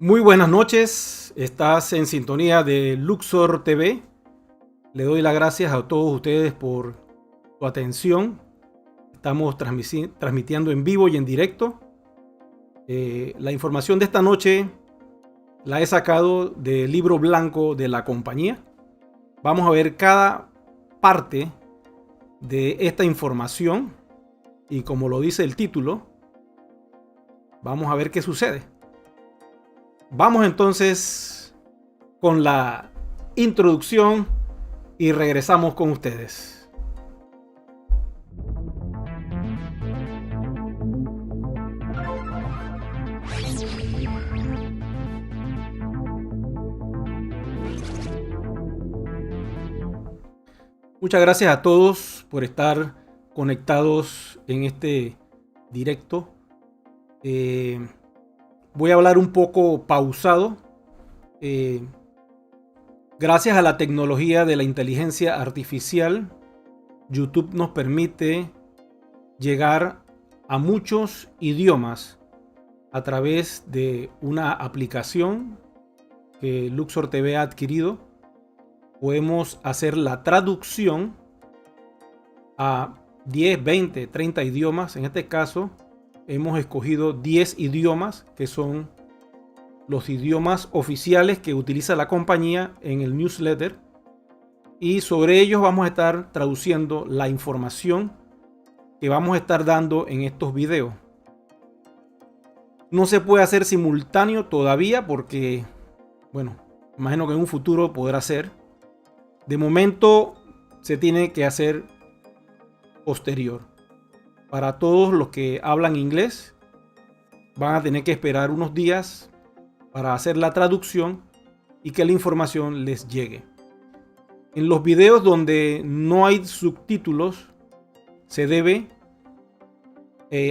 Muy buenas noches, estás en sintonía de Luxor TV. Le doy las gracias a todos ustedes por su atención. Estamos transmitiendo en vivo y en directo. La información de esta noche la he sacado del libro blanco de la compañía. Vamos a ver cada parte de esta información y como lo dice el título, vamos a ver qué sucede. Vamos entonces con la introducción y regresamos con ustedes. Muchas gracias a todos por estar conectados en este directo. Voy a hablar un poco pausado. Gracias a la tecnología de la inteligencia artificial, YouTube nos permite llegar a muchos idiomas a través de una aplicación que Luxor TV ha adquirido. Podemos hacer la traducción a 10, 20, 30 idiomas. En este caso, hemos escogido 10 idiomas que son los idiomas oficiales que utiliza la compañía en el newsletter. Y sobre ellos vamos a estar traduciendo la información que vamos a estar dando en estos videos. No se puede hacer simultáneo todavía porque, bueno, imagino que en un futuro podrá ser. De momento se tiene que hacer posterior. Para todos los que hablan inglés, van a tener que esperar unos días para hacer la traducción y que la información les llegue. En los videos donde no hay subtítulos, se debe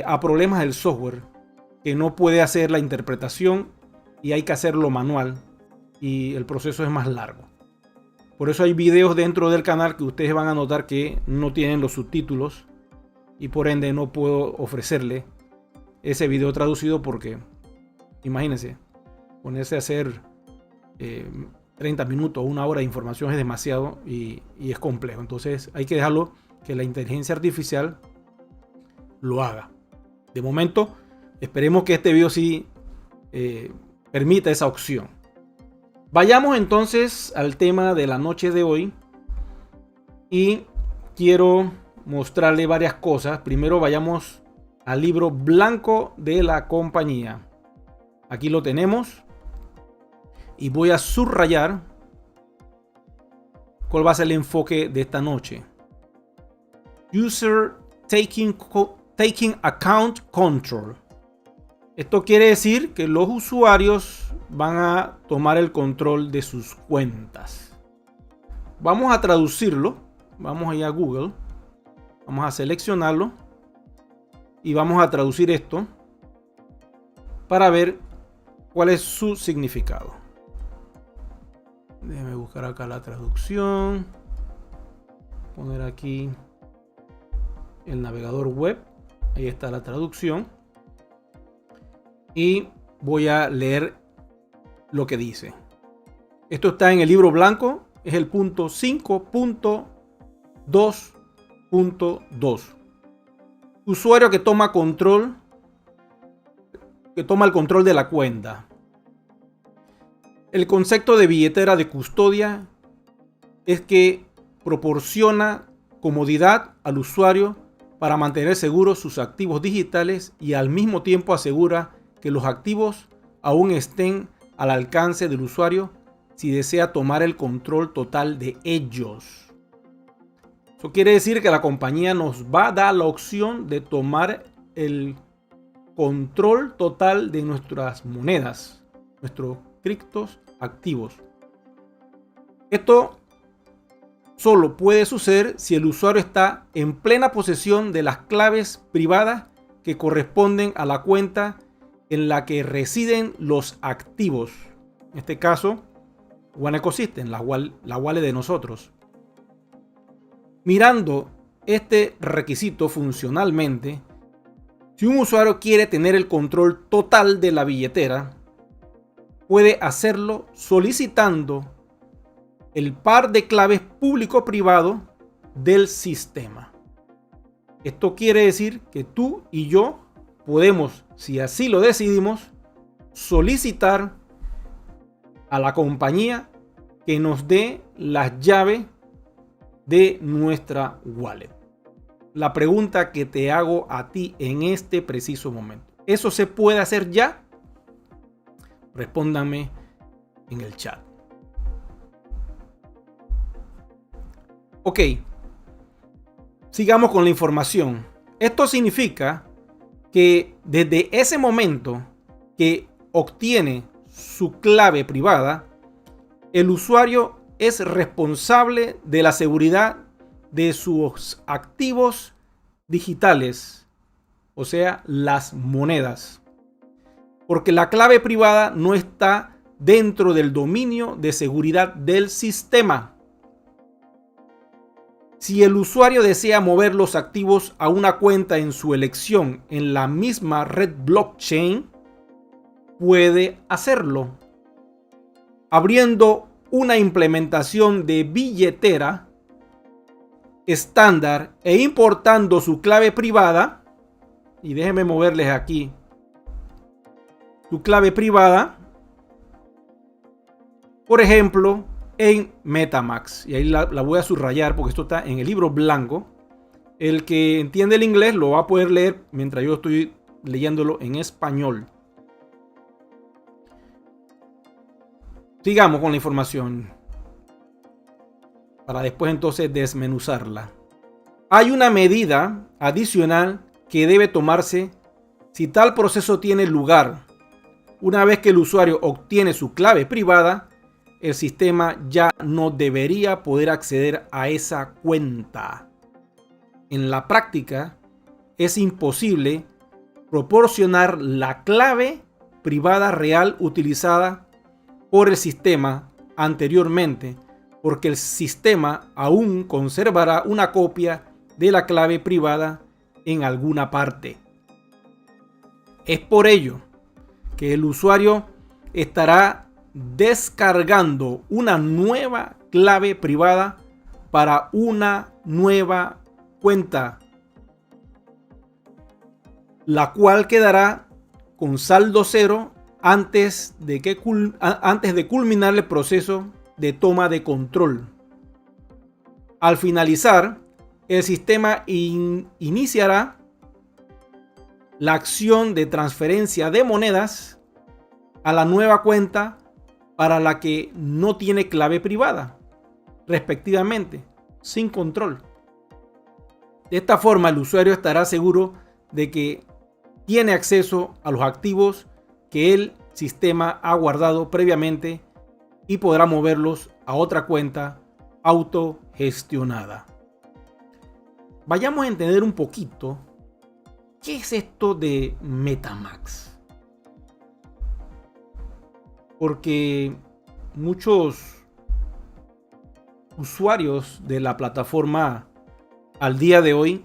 a problemas del software, que no puede hacer la interpretación y hay que hacerlo manual y el proceso es más largo. Por eso hay videos dentro del canal que ustedes van a notar que no tienen los subtítulos y por ende no puedo ofrecerle ese video traducido porque, imagínense, ponerse a hacer 30 minutos o una hora de información es demasiado y es complejo. Entonces hay que dejarlo que la inteligencia artificial lo haga. De momento, esperemos que este video sí permita esa opción. Vayamos entonces al tema de la noche de hoy y quiero mostrarle varias cosas. Primero vayamos al libro blanco de la compañía. Aquí lo tenemos y voy a subrayar cuál va a ser el enfoque de esta noche. User taking account control. Esto quiere decir que los usuarios van a tomar el control de sus cuentas. Vamos a traducirlo. Vamos a ir a Google. Vamos a seleccionarlo. Y vamos a traducir esto para ver cuál es su significado. Déjeme buscar acá la traducción. Poner aquí el navegador web. Ahí está la traducción. Y voy a leer lo que dice. Esto está en el libro blanco. Es el punto 5.2.2. Usuario que toma el control de la cuenta. El concepto de billetera de custodia es que proporciona comodidad al usuario para mantener seguros sus activos digitales y al mismo tiempo asegura que los activos aún estén al alcance del usuario si desea tomar el control total de ellos. Eso quiere decir que la compañía nos va a dar la opción de tomar el control total de nuestras monedas, nuestros criptos activos. Esto solo puede suceder si el usuario está en plena posesión de las claves privadas que corresponden a la cuenta en la que residen los activos. En este caso, One Ecosystem, la wallet de nosotros. Mirando este requisito funcionalmente, si un usuario quiere tener el control total de la billetera, puede hacerlo solicitando el par de claves público-privado del sistema. Esto quiere decir que tú y yo podemos, si así lo decidimos, solicitar a la compañía que nos dé las llaves de nuestra wallet. La pregunta que te hago a ti en este preciso momento: ¿eso se puede hacer ya? Respóndanme en el chat. Ok, sigamos con la información. Esto significa que desde ese momento que obtiene su clave privada, el usuario es responsable de la seguridad de sus activos digitales, o sea, las monedas, porque la clave privada no está dentro del dominio de seguridad del sistema. Si el usuario desea mover los activos a una cuenta en su elección en la misma red blockchain, puede hacerlo abriendo una implementación de billetera estándar e importando su clave privada. Y déjenme moverles aquí su clave privada, por ejemplo, en MetaMask. Y ahí la voy a subrayar porque esto está en el libro blanco. El que entiende el inglés lo va a poder leer mientras yo estoy leyéndolo en español. Sigamos con la información para después entonces desmenuzarla. Hay una medida adicional que debe tomarse si tal proceso tiene lugar. Una vez que el usuario obtiene su clave privada, el sistema ya no debería poder acceder a esa cuenta. En la práctica, es imposible proporcionar la clave privada real utilizada por el sistema anteriormente, porque el sistema aún conservará una copia de la clave privada en alguna parte. Es por ello que el usuario estará descargando una nueva clave privada para una nueva cuenta, la cual quedará con saldo cero antes de culminar el proceso de toma de control. Al finalizar, el sistema iniciará la acción de transferencia de monedas a la nueva cuenta para la que no tiene clave privada, respectivamente, sin control. De esta forma, el usuario estará seguro de que tiene acceso a los activos que el sistema ha guardado previamente y podrá moverlos a otra cuenta autogestionada. Vayamos a entender un poquito qué es esto de MetaMask. Porque muchos usuarios de la plataforma al día de hoy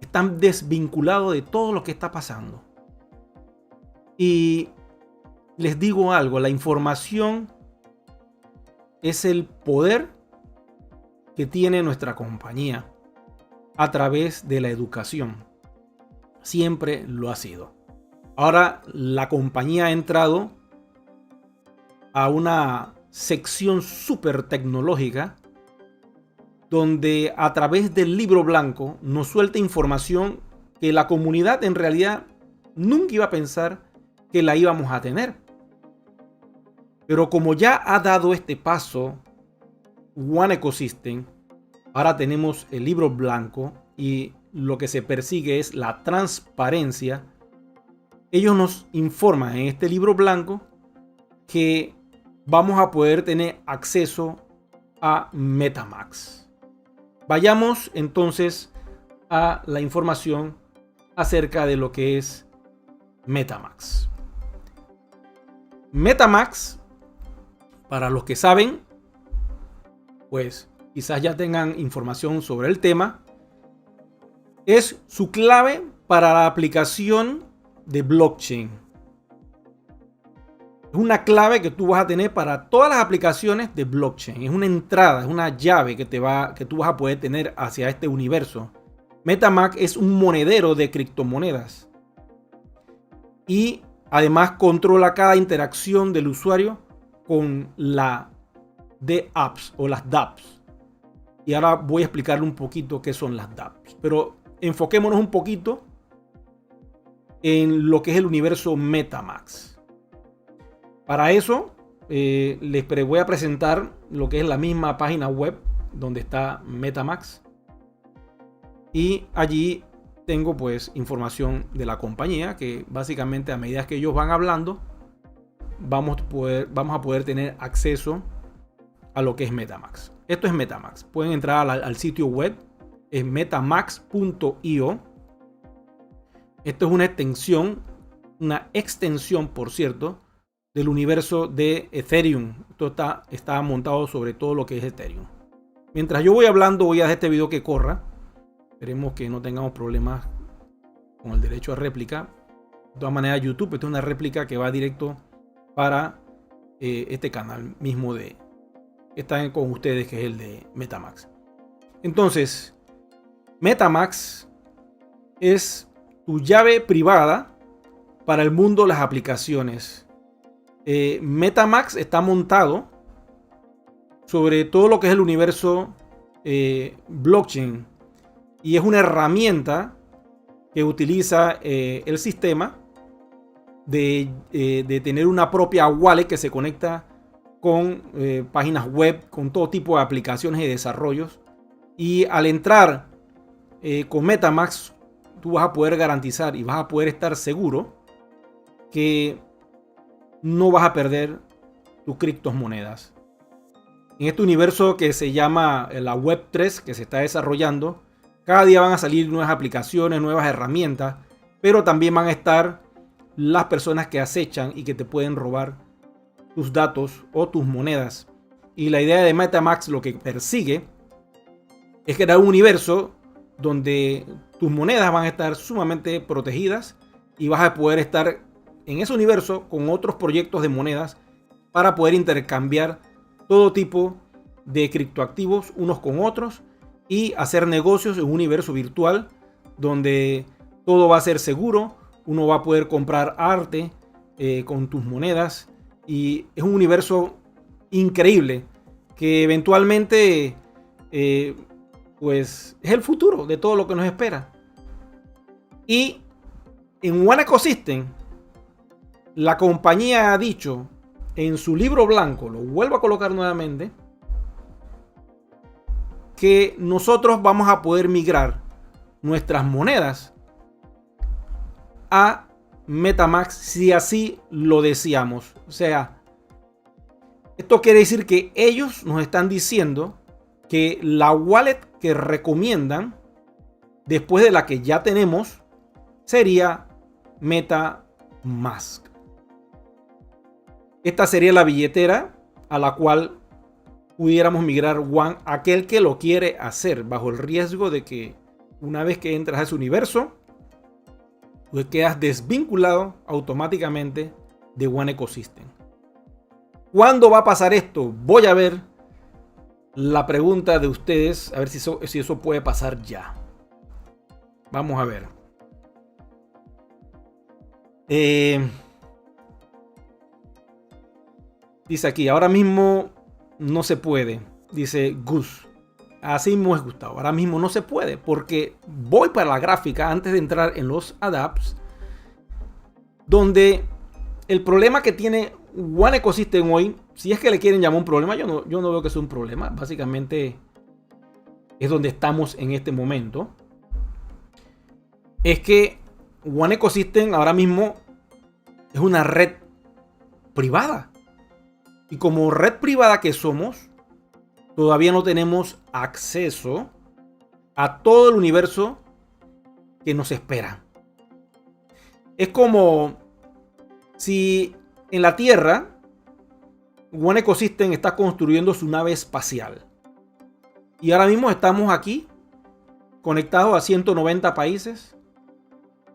están desvinculados de todo lo que está pasando. Y les digo algo, la información es el poder que tiene nuestra compañía a través de la educación. Siempre lo ha sido. Ahora la compañía ha entrado a una sección súper tecnológica donde a través del libro blanco nos suelta información que la comunidad en realidad nunca iba a pensar que la íbamos a tener. Pero como ya ha dado este paso One Ecosystem, ahora tenemos el libro blanco y lo que se persigue es la transparencia. Ellos nos informan en este libro blanco que vamos a poder tener acceso a MetaMask. Vayamos entonces a la información acerca de lo que es MetaMask. MetaMask, para los que saben, pues quizás ya tengan información sobre el tema, es su clave para la aplicación de blockchain. Es una clave que tú vas a tener para todas las aplicaciones de blockchain. Es una entrada, es una llave que tú vas a poder tener hacia este universo. MetaMask es un monedero de criptomonedas. Y además controla cada interacción del usuario con la DApps o las dApps. Y ahora voy a explicarle un poquito qué son las dApps. Pero enfoquémonos un poquito en lo que es el universo MetaMask. Para eso les voy a presentar lo que es la misma página web donde está MetaMask. Y allí tengo pues información de la compañía que básicamente a medida que ellos van hablando vamos a poder tener acceso a lo que es MetaMask. Esto es MetaMask. Pueden entrar al sitio web, es metamask.io. Esto es una extensión, por cierto, del universo de Ethereum. Esto está montado sobre todo lo que es Ethereum. Mientras yo voy hablando, voy a dejar este video que corra. Esperemos que no tengamos problemas con el derecho a réplica. De todas maneras, YouTube, esto es una réplica que va directo para este canal mismo que está con ustedes, que es el de MetaMask. Entonces, MetaMask es tu llave privada para el mundo de las aplicaciones. MetaMask está montado sobre todo lo que es el universo blockchain. Y es una herramienta que utiliza el sistema de tener una propia wallet que se conecta con páginas web, con todo tipo de aplicaciones y desarrollos. Y al entrar con MetaMask, tú vas a poder garantizar y vas a poder estar seguro que no vas a perder tus criptomonedas. En este universo que se llama la Web3, que se está desarrollando, cada día van a salir nuevas aplicaciones, nuevas herramientas, pero también van a estar las personas que acechan y que te pueden robar tus datos o tus monedas. Y la idea de MetaMask lo que persigue es crear un universo donde tus monedas van a estar sumamente protegidas y vas a poder estar en ese universo con otros proyectos de monedas para poder intercambiar todo tipo de criptoactivos unos con otros y hacer negocios en un universo virtual donde todo va a ser seguro. Uno va a poder comprar arte con tus monedas y es un universo increíble que eventualmente pues es el futuro de todo lo que nos espera. Y en One Ecosystem la compañía ha dicho en su libro blanco, lo vuelvo a colocar nuevamente, que nosotros vamos a poder migrar nuestras monedas a MetaMask si así lo deseamos. O sea, esto quiere decir que ellos nos están diciendo que la wallet que recomiendan después de la que ya tenemos sería MetaMask. Esta sería la billetera a la cual pudiéramos migrar aquel que lo quiere hacer, bajo el riesgo de que una vez que entras a ese universo, tú quedas desvinculado automáticamente de One Ecosystem. ¿Cuándo va a pasar esto? Voy a ver la pregunta de ustedes, a ver si eso puede pasar ya. Vamos a ver. Dice aquí, ahora mismo no se puede, dice Gus. Así mismo es, Gustavo. Ahora mismo no se puede porque voy para la gráfica antes de entrar en los adapts, donde el problema que tiene One Ecosystem hoy, si es que le quieren llamar un problema, yo no veo que sea un problema. Básicamente es donde estamos en este momento. Es que One Ecosystem ahora mismo es una red privada. Y como red privada que somos, todavía no tenemos acceso a todo el universo que nos espera. Es como si en la Tierra One Ecosystem está construyendo su nave espacial. Y ahora mismo estamos aquí, conectados a 190 países,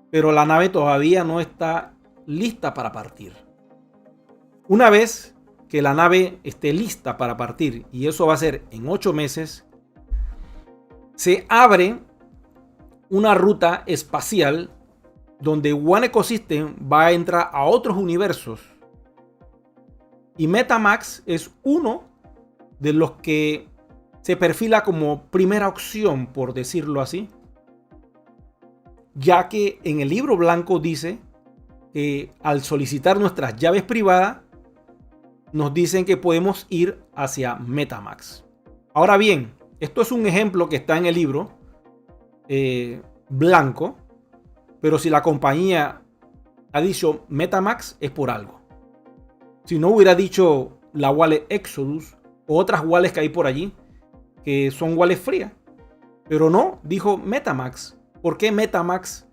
pero la nave todavía no está lista para partir. Una vez que la nave esté lista para partir, y eso va a ser en 8 meses, se abre una ruta espacial donde One Ecosystem va a entrar a otros universos. Y MetaMask es uno de los que se perfila como primera opción, por decirlo así, ya que en el libro blanco dice que al solicitar nuestras llaves privadas, nos dicen que podemos ir hacia MetaMask. Ahora bien, esto es un ejemplo que está en el libro blanco, pero si la compañía ha dicho MetaMask es por algo. Si no hubiera dicho la wallet Exodus o otras wallets que hay por allí, que son wallets frías, pero no, dijo MetaMask. ¿Por qué MetaMask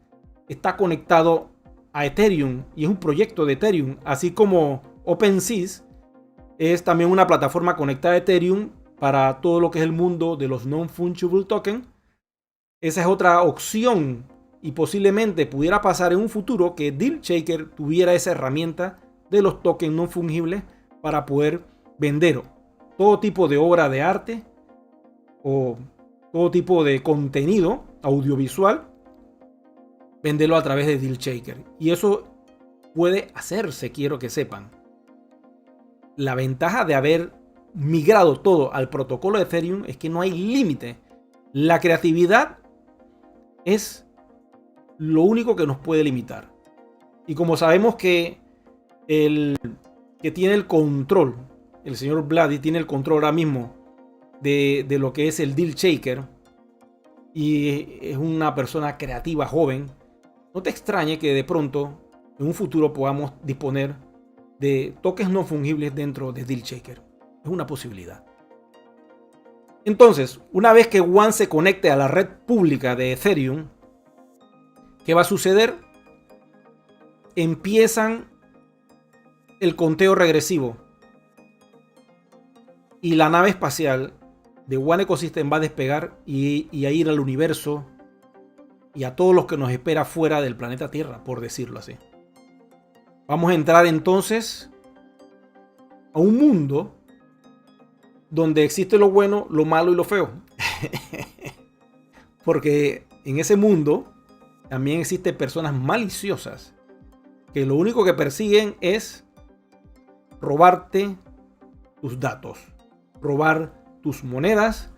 está conectado a Ethereum y es un proyecto de Ethereum? Así como OpenSea es también una plataforma conectada a Ethereum para todo lo que es el mundo de los non-fungible tokens. Esa es otra opción y posiblemente pudiera pasar en un futuro que DealShaker tuviera esa herramienta de los tokens no fungibles para poder vender todo tipo de obra de arte o todo tipo de contenido audiovisual, venderlo a través de DealShaker. Y eso puede hacerse, quiero que sepan. La ventaja de haber migrado todo al protocolo de Ethereum es que no hay límite. La creatividad es lo único que nos puede limitar. Y como sabemos que el que tiene el control, el señor Vladi tiene el control ahora mismo de lo que es el DealShaker y es una persona creativa, joven, no te extrañe que de pronto en un futuro podamos disponer de tokens no fungibles dentro de DealShaker. Es una posibilidad. Entonces, una vez que One se conecte a la red pública de Ethereum, ¿qué va a suceder? Empiezan el conteo regresivo y la nave espacial de One Ecosystem va a despegar y a ir al universo y a todos los que nos espera fuera del planeta Tierra, por decirlo así. Vamos a entrar entonces a un mundo donde existe lo bueno, lo malo y lo feo. Porque en ese mundo también existen personas maliciosas que lo único que persiguen es robarte tus datos, robar tus monedas,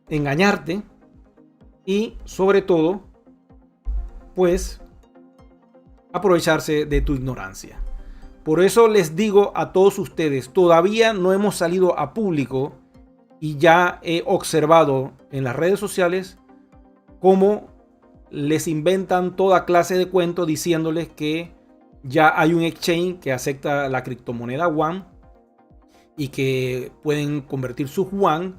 engañarte y sobre todo, pues, aprovecharse de tu ignorancia. Por eso les digo a todos ustedes, todavía no hemos salido a público y ya he observado en las redes sociales cómo les inventan toda clase de cuentos diciéndoles que ya hay un exchange que acepta la criptomoneda One y que pueden convertir sus One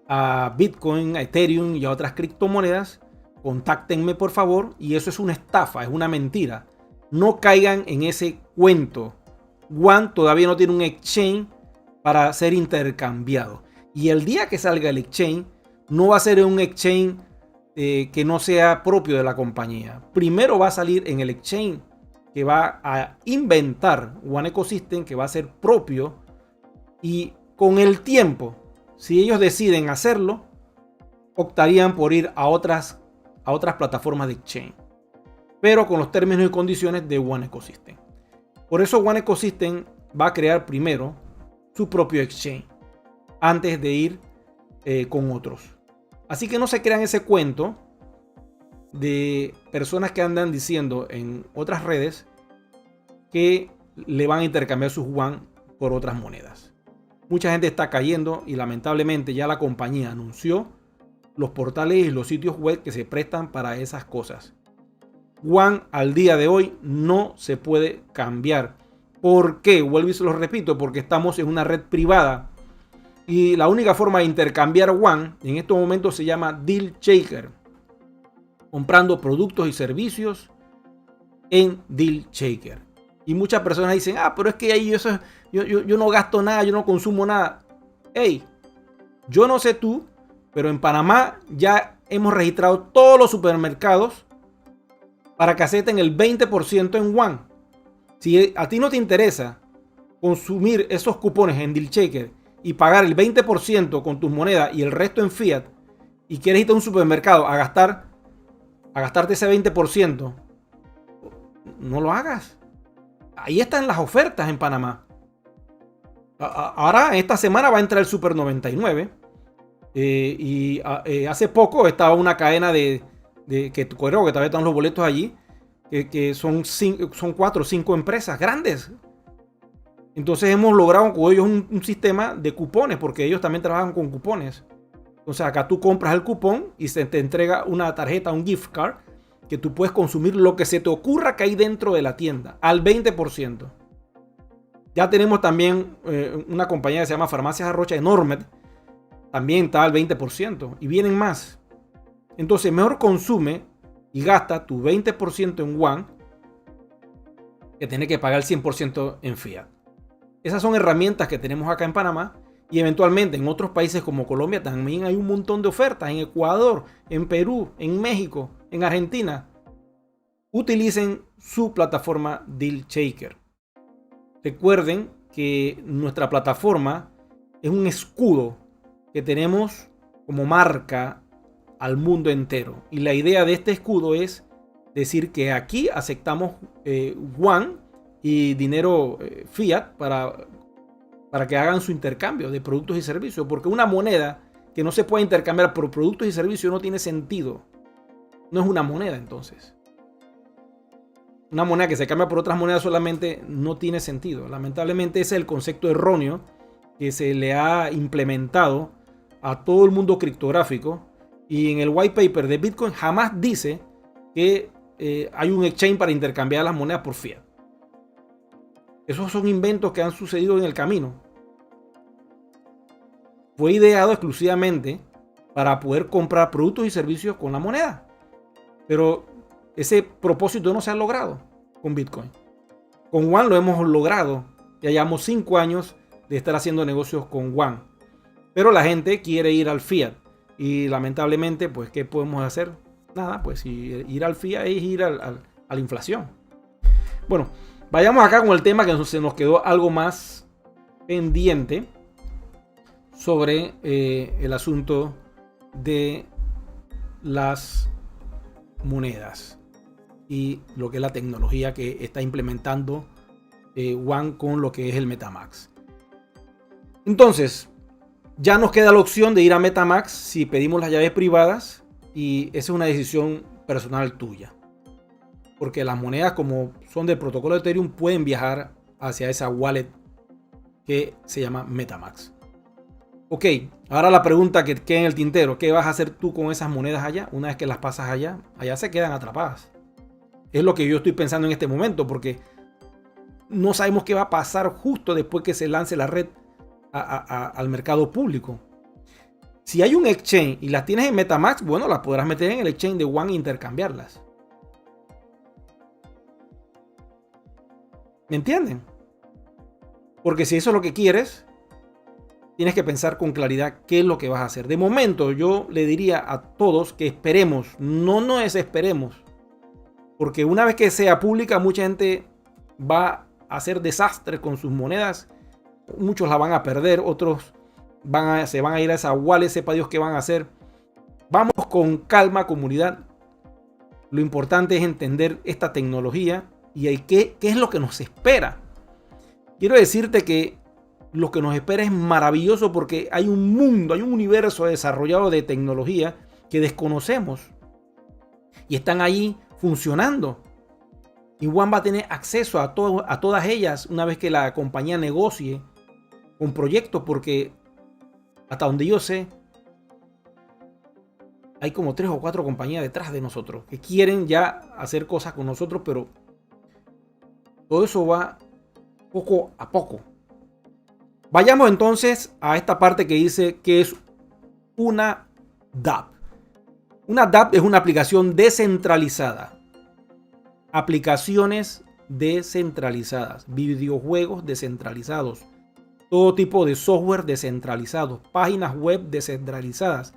a Bitcoin, a Ethereum y a otras criptomonedas. Contáctenme por favor, y eso es una estafa, es una mentira. No caigan en ese cuento. One todavía no tiene un exchange para ser intercambiado. Y el día que salga el exchange, no va a ser un exchange que no sea propio de la compañía. Primero va a salir en el exchange que va a inventar One Ecosystem, que va a ser propio. Y con el tiempo, si ellos deciden hacerlo, optarían por ir a otras plataformas de exchange, pero con los términos y condiciones de One Ecosystem. Por eso One Ecosystem va a crear primero su propio exchange antes de ir con otros. Así que no se crean ese cuento de personas que andan diciendo en otras redes que le van a intercambiar sus One por otras monedas. Mucha gente está cayendo y lamentablemente ya la compañía anunció los portales y los sitios web que se prestan para esas cosas. One al día de hoy no se puede cambiar. ¿Por qué? Vuelvo y se lo repito, porque estamos en una red privada y la única forma de intercambiar One en estos momentos se llama DealShaker, comprando productos y servicios en DealShaker. Y muchas personas dicen, pero es que ahí yo no gasto nada, yo no consumo nada. Hey, yo no sé tú, pero en Panamá ya hemos registrado todos los supermercados para que acepten el 20% en One. Si a ti no te interesa consumir esos cupones en DealShaker y pagar el 20% con tus monedas y el resto en fiat, y quieres irte a un supermercado a gastarte ese 20%, no lo hagas. Ahí están las ofertas en Panamá. Ahora, esta semana va a entrar el Super 99. Hace poco estaba una cadena que creo que todavía están los boletos allí, que son 4 o 5 empresas grandes. Entonces hemos logrado con ellos un sistema de cupones, porque ellos también trabajan con cupones. Entonces acá tú compras el cupón y se te entrega una tarjeta, un gift card, que tú puedes consumir lo que se te ocurra que hay dentro de la tienda, al 20%. Ya tenemos también una compañía que se llama Farmacias Arrocha, Enormed, también está al 20%, y vienen más. Entonces mejor consume y gasta tu 20% en One que tener que pagar el 100% en fiat. Esas son herramientas que tenemos acá en Panamá, y eventualmente en otros países como Colombia también hay un montón de ofertas, en Ecuador, en Perú, en México, en Argentina. Utilicen su plataforma DealShaker. Recuerden que nuestra plataforma es un escudo que tenemos como marca al mundo entero. Y la idea de este escudo es decir que aquí aceptamos One y dinero fiat para que hagan su intercambio de productos y servicios. Porque una moneda que no se puede intercambiar por productos y servicios no tiene sentido. No es una moneda entonces. Una moneda que se cambia por otras monedas solamente no tiene sentido. Lamentablemente ese es el concepto erróneo que se le ha implementado a todo el mundo criptográfico, y en el white paper de Bitcoin jamás dice que hay un exchange para intercambiar las monedas por fiat. Esos son inventos que han sucedido en el camino. Fue ideado exclusivamente para poder comprar productos y servicios con la moneda, pero ese propósito no se ha logrado con Bitcoin. Con One lo hemos logrado. Ya llevamos 5 años de estar haciendo negocios con One. Pero la gente quiere ir al fiat. Y lamentablemente, pues, ¿qué podemos hacer? Nada, pues ir al fiat es ir a la inflación. Bueno, vayamos acá con el tema que se nos quedó algo más pendiente sobre el asunto de las monedas y lo que es la tecnología que está implementando One con lo que es el MetaMask. Entonces, ya nos queda la opción de ir a MetaMask si pedimos las llaves privadas, y esa es una decisión personal tuya. Porque las monedas, como son del protocolo de Ethereum, pueden viajar hacia esa wallet que se llama MetaMask. Ok, ahora la pregunta que queda en el tintero: ¿qué vas a hacer tú con esas monedas allá? Una vez que las pasas allá, allá se quedan atrapadas. Es lo que yo estoy pensando en este momento, porque no sabemos qué va a pasar justo después que se lance la red al mercado público. Si hay un exchange y las tienes en MetaMask, bueno, las podrás meter en el exchange de One e intercambiarlas. ¿Me entienden? Porque si eso es lo que quieres, tienes que pensar con claridad qué es lo que vas a hacer. De momento, yo le diría a todos que esperemos, no nos desesperemos. Porque una vez que sea pública, mucha gente va a hacer desastres con sus monedas. Muchos la van a perder, otros se van a ir a esa wallet, sepa Dios qué van a hacer. Vamos con calma, comunidad. Lo importante es entender esta tecnología y qué es lo que nos espera. Quiero decirte que lo que nos espera es maravilloso, porque hay un mundo, hay un universo desarrollado de tecnología que desconocemos y están ahí funcionando. Y One va a tener acceso a todas ellas una vez que la compañía negocie con proyectos, porque hasta donde yo sé, hay como 3 o 4 compañías detrás de nosotros que quieren ya hacer cosas con nosotros, pero todo eso va poco a poco. Vayamos entonces a esta parte que dice que es una dApp. Una dApp es una aplicación descentralizada. Aplicaciones descentralizadas, videojuegos descentralizados, todo tipo de software descentralizado, páginas web descentralizadas.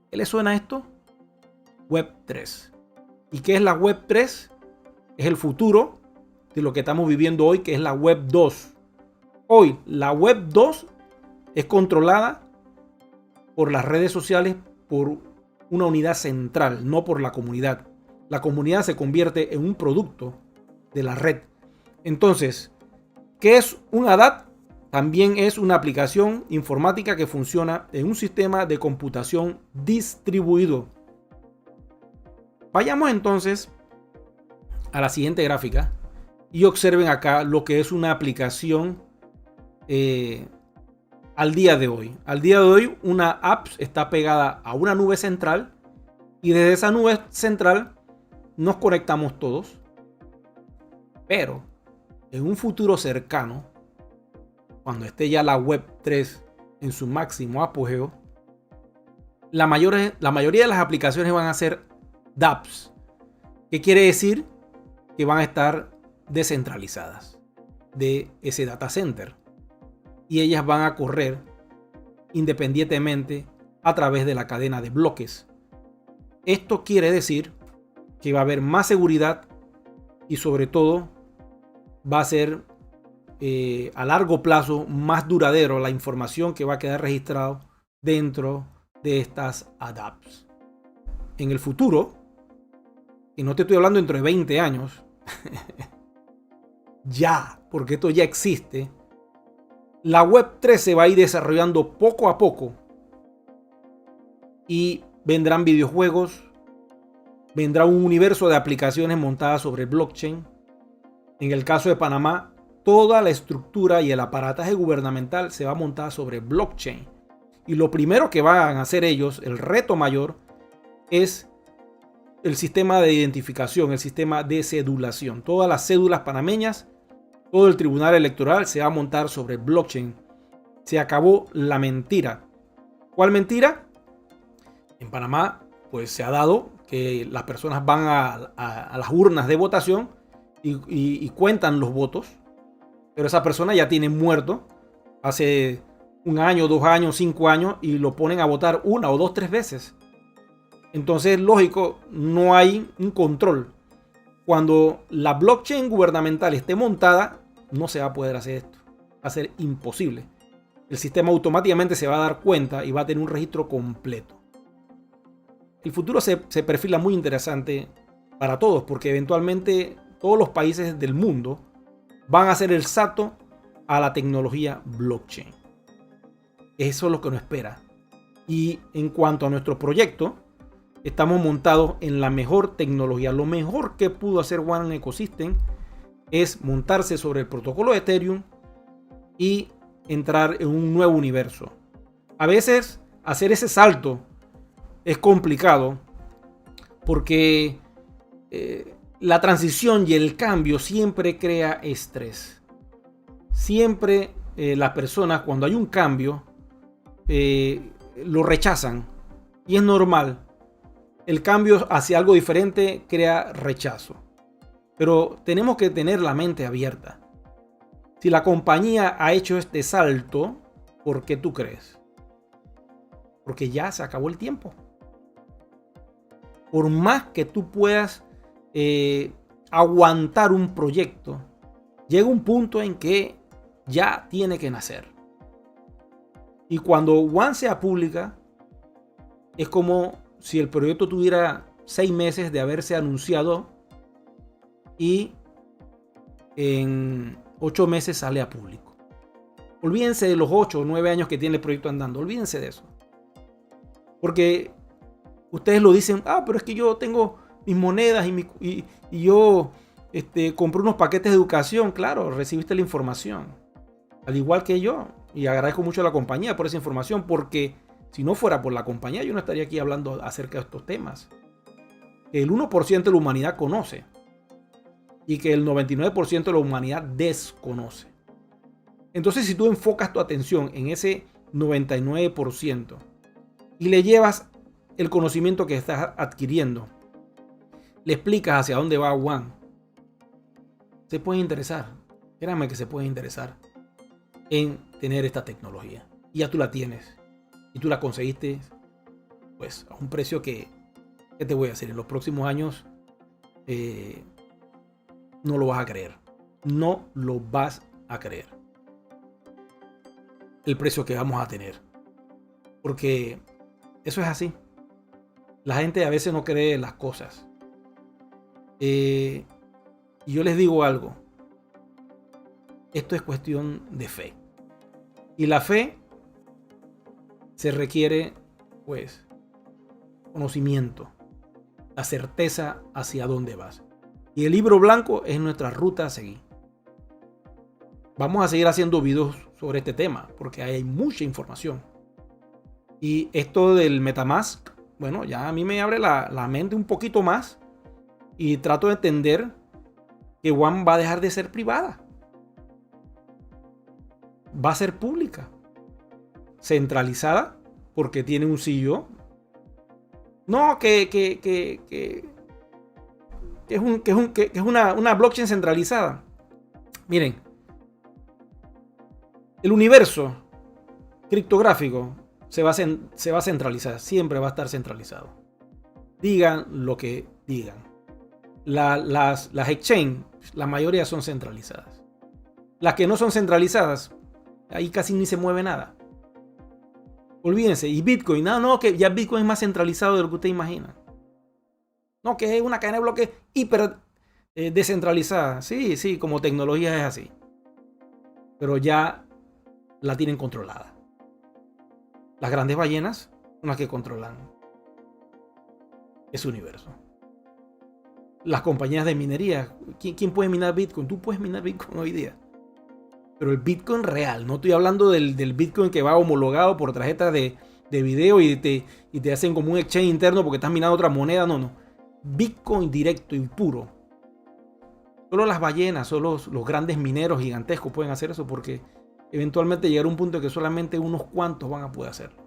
¿Qué le suena a esto? Web 3. ¿Y qué es la Web 3? Es el futuro de lo que estamos viviendo hoy, que es la Web 2. Hoy, la Web 2 es controlada por las redes sociales, por una unidad central, no por la comunidad. La comunidad se convierte en un producto de la red. Entonces, ¿qué es un ADAT? También es una aplicación informática que funciona en un sistema de computación distribuido. Vayamos entonces a la siguiente gráfica y observen acá lo que es una aplicación al día de hoy. Al día de hoy, una app está pegada a una nube central y desde esa nube central nos conectamos todos. Pero en un futuro cercano, cuando esté ya la Web 3 en su máximo apogeo, la mayoría de las aplicaciones van a ser dApps. ¿Qué quiere decir? Que van a estar descentralizadas de ese data center. Y ellas van a correr independientemente a través de la cadena de bloques. Esto quiere decir que va a haber más seguridad y sobre todo va a ser a largo plazo más duradero la información que va a quedar registrado dentro de estas ADAPs. En el futuro, y no te estoy hablando dentro de 20 años, ya, porque esto ya existe, la Web 3 se va a ir desarrollando poco a poco y vendrán videojuegos, vendrá un universo de aplicaciones montadas sobre blockchain. En el caso de Panamá, toda la estructura y el aparataje gubernamental se va a montar sobre blockchain. Y lo primero que van a hacer ellos, el reto mayor, es el sistema de identificación, el sistema de cedulación. Todas las cédulas panameñas, todo el tribunal electoral se va a montar sobre blockchain. Se acabó la mentira. ¿Cuál mentira? En Panamá, pues se ha dado que las personas van a las urnas de votación y cuentan los votos. Pero esa persona ya tiene muerto hace 1 año, 2 años, 5 años y lo ponen a votar 1 o 2, 3 veces. Entonces, lógico, no hay un control. Cuando la blockchain gubernamental esté montada, no se va a poder hacer esto. Va a ser imposible. El sistema automáticamente se va a dar cuenta y va a tener un registro completo. El futuro se perfila muy interesante para todos porque eventualmente todos los países del mundo van a hacer el salto a la tecnología blockchain. Eso es lo que nos espera. Y en cuanto a nuestro proyecto, estamos montados en la mejor tecnología. Lo mejor que pudo hacer One Ecosystem es montarse sobre el protocolo de Ethereum y entrar en un nuevo universo. A veces hacer ese salto es complicado porque la transición y el cambio siempre crea estrés. Siempre las personas cuando hay un cambio lo rechazan y es normal. El cambio hacia algo diferente crea rechazo. Pero tenemos que tener la mente abierta. Si la compañía ha hecho este salto, ¿por qué tú crees? Porque ya se acabó el tiempo. Por más que tú puedas aguantar un proyecto, llega un punto en que ya tiene que nacer. Y cuando One sea pública, es como si el proyecto tuviera 6 meses de haberse anunciado y en 8 meses sale a público. Olvídense de los 8 o 9 años que tiene el proyecto andando. Olvídense de eso. Porque ustedes lo dicen, pero es que yo tengo mis monedas y yo compré unos paquetes de educación. Claro, recibiste la información. Al igual que yo. Y agradezco mucho a la compañía por esa información. Porque si no fuera por la compañía, yo no estaría aquí hablando acerca de estos temas. El 1% de la humanidad conoce. Y que el 99% de la humanidad desconoce. Entonces, si tú enfocas tu atención en ese 99% y le llevas el conocimiento que estás adquiriendo, le explicas hacia dónde va One, se puede interesar. Créanme que se puede interesar en tener esta tecnología. Y ya tú la tienes. Y tú la conseguiste pues a un precio que, ¿qué te voy a decir? En los próximos años no lo vas a creer. no lo vas a creer. El precio que vamos a tener. Porque eso es así. La gente a veces no cree las cosas. Y yo les digo algo. Esto es cuestión de fe. Y la fe se requiere, pues, conocimiento, la certeza hacia dónde vas. Y el libro blanco es nuestra ruta a seguir. Vamos a seguir haciendo videos sobre este tema porque hay mucha información. Y esto del MetaMask, bueno, ya a mí me abre la mente un poquito más y trato de entender que One va a dejar de ser privada. Va a ser pública, centralizada, porque tiene un CEO. No, que es una blockchain centralizada. Miren, el universo criptográfico se va a centralizar, siempre va a estar centralizado. Digan lo que digan. Las exchange, la mayoría son centralizadas. Las que no son centralizadas, ahí casi ni se mueve nada. Olvídense. Y Bitcoin, no, que ya Bitcoin es más centralizado de lo que usted imagina. No, que es una cadena de bloques hiper descentralizada. Sí, como tecnología es así. Pero ya la tienen controlada. Las grandes ballenas son las que controlan ese universo. Las compañías de minería. ¿Quién puede minar Bitcoin? Tú puedes minar Bitcoin hoy día. Pero el Bitcoin real, no estoy hablando del Bitcoin que va homologado por tarjeta de video y te hacen como un exchange interno porque estás minando otra moneda. No. Bitcoin directo y puro. Solo las ballenas, solo los grandes mineros gigantescos pueden hacer eso porque eventualmente llegará un punto que solamente unos cuantos van a poder hacerlo.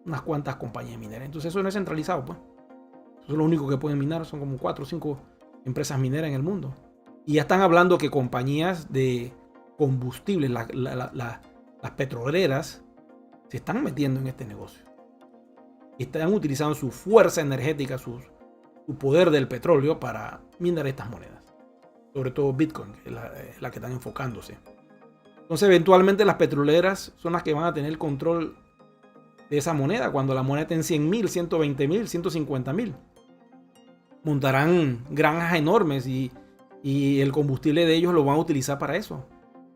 Unas cuantas compañías mineras. Entonces eso no es centralizado, pues. Eso es lo único que pueden minar. Son como 4 o 5 empresas mineras en el mundo. Y ya están hablando que compañías de combustibles, las petroleras, se están metiendo en este negocio. Y están utilizando su fuerza energética, su poder del petróleo para minar estas monedas. Sobre todo Bitcoin, que es la que están enfocándose. Entonces, eventualmente las petroleras son las que van a tener el control de esa moneda. Cuando la moneda esté en 100,000, 120,000, 150,000. Montarán granjas enormes y el combustible de ellos lo van a utilizar para eso.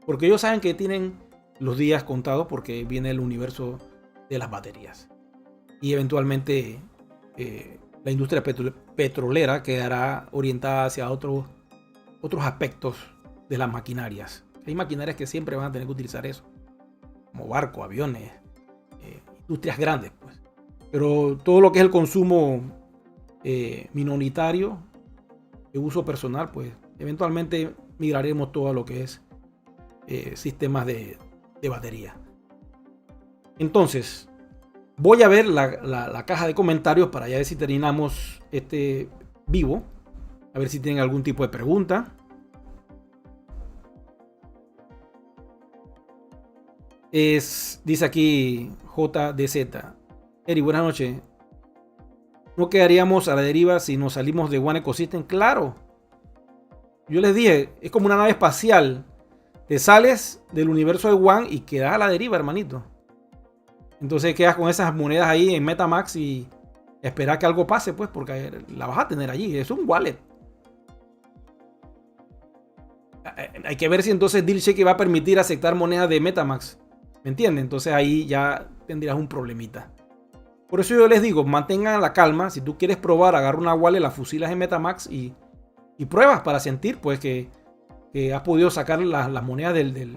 Porque ellos saben que tienen los días contados porque viene el universo de las baterías. Y eventualmente la industria petrolera quedará orientada hacia otros aspectos de las maquinarias. Hay maquinarias que siempre van a tener que utilizar eso. Como barcos, aviones, industrias grandes, pues. Pero todo lo que es el consumo minoritario, de uso personal, pues eventualmente migraremos todo a lo que es sistemas de batería. Entonces, voy a ver la caja de comentarios para ya ver si terminamos este vivo. A ver si tienen algún tipo de pregunta. Dice aquí JDZ. Eri, buenas noches. ¿No quedaríamos a la deriva si nos salimos de One Ecosystem? Claro. Yo les dije, es como una nave espacial. Te sales del universo de One y quedas a la deriva, hermanito. Entonces quedas con esas monedas ahí en MetaMask y esperar que algo pase, pues, porque la vas a tener allí. Es un wallet. Hay que ver si entonces DealCheck va a permitir aceptar monedas de MetaMask. ¿Me entienden? Entonces ahí ya tendrías un problemita. Por eso yo les digo, mantengan la calma. Si tú quieres probar, agarra una wallet, la fusilas en MetaMask y pruebas para sentir pues que has podido sacar las monedas de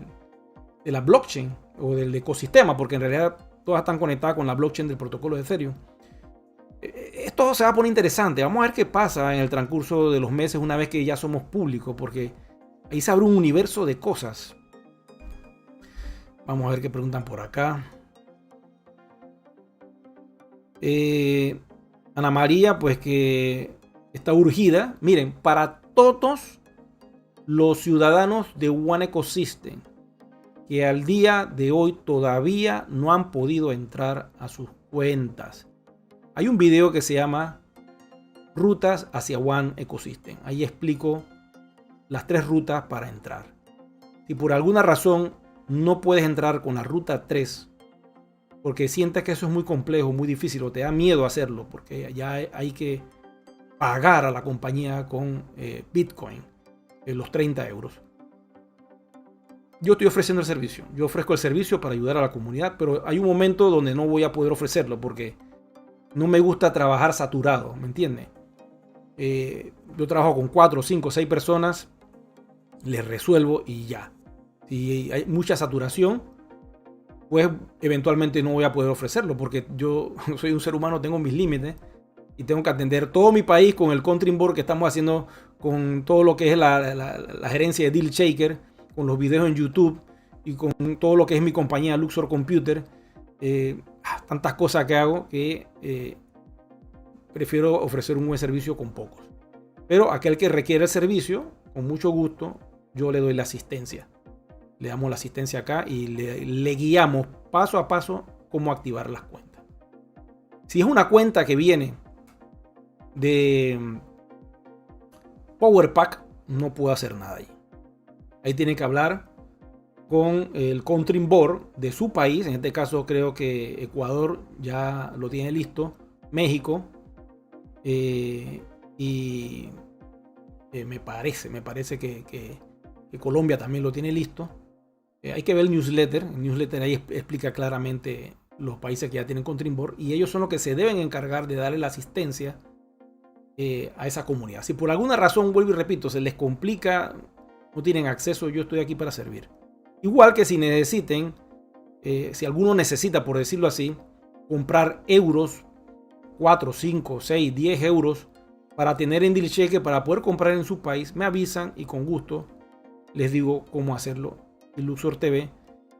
la blockchain o del ecosistema, porque en realidad todas están conectadas con la blockchain del protocolo de Ethereum. Esto se va a poner interesante. Vamos a ver qué pasa en el transcurso de los meses una vez que ya somos públicos, porque ahí se abre un universo de cosas. Vamos a ver qué preguntan por acá. Ana María, pues que está urgida. Miren, para todos los ciudadanos de One Ecosystem que al día de hoy todavía no han podido entrar a sus cuentas, hay un video que se llama Rutas hacia One Ecosystem. Ahí explico las 3 rutas para entrar. Si por alguna razón no puedes entrar con la ruta 3, porque sientes que eso es muy complejo, muy difícil, o te da miedo hacerlo, porque ya hay que pagar a la compañía con Bitcoin, los 30 euros. Yo estoy ofreciendo el servicio. Yo ofrezco el servicio para ayudar a la comunidad, pero hay un momento donde no voy a poder ofrecerlo porque no me gusta trabajar saturado, ¿me entiendes? Yo trabajo con 4, 5, 6 personas, les resuelvo y ya. Si hay mucha saturación, pues eventualmente no voy a poder ofrecerlo porque yo soy un ser humano, tengo mis límites y tengo que atender todo mi país con el country board que estamos haciendo, con todo lo que es la gerencia de Deal Shaker, con los videos en YouTube y con todo lo que es mi compañía Luxor Computer. Tantas cosas que hago que prefiero ofrecer un buen servicio con pocos. Pero aquel que requiere el servicio, con mucho gusto, yo le doy la asistencia. Le damos la asistencia acá y le guiamos paso a paso cómo activar las cuentas. Si es una cuenta que viene de PowerPack, no puedo hacer nada ahí. Ahí tiene que hablar con el country board de su país. En este caso creo que Ecuador ya lo tiene listo. México. Y me parece que Colombia también lo tiene listo. Hay que ver el newsletter. El newsletter ahí explica claramente los países que ya tienen country board. Y ellos son los que se deben encargar de darle la asistencia a esa comunidad. Si por alguna razón, vuelvo y repito, se les complica, no tienen acceso, yo estoy aquí para servir. Igual que si necesiten, si alguno necesita, por decirlo así, comprar euros, 4, 5, 6, 10 euros para tener en Deal Shaker, para poder comprar en su país, me avisan y con gusto les digo cómo hacerlo. Y Luxor TV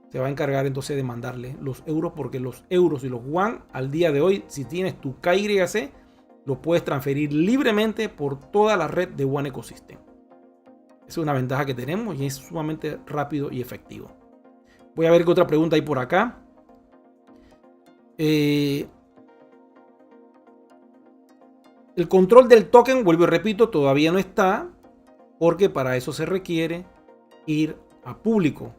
se va a encargar entonces de mandarle los euros, porque los euros y los yuan al día de hoy, si tienes tu KYC, lo puedes transferir libremente por toda la red de One Ecosystem. Esa es una ventaja que tenemos y es sumamente rápido y efectivo. Voy a ver qué otra pregunta hay por acá. El control del token, vuelvo y repito, todavía no está, porque para eso se requiere ir a público.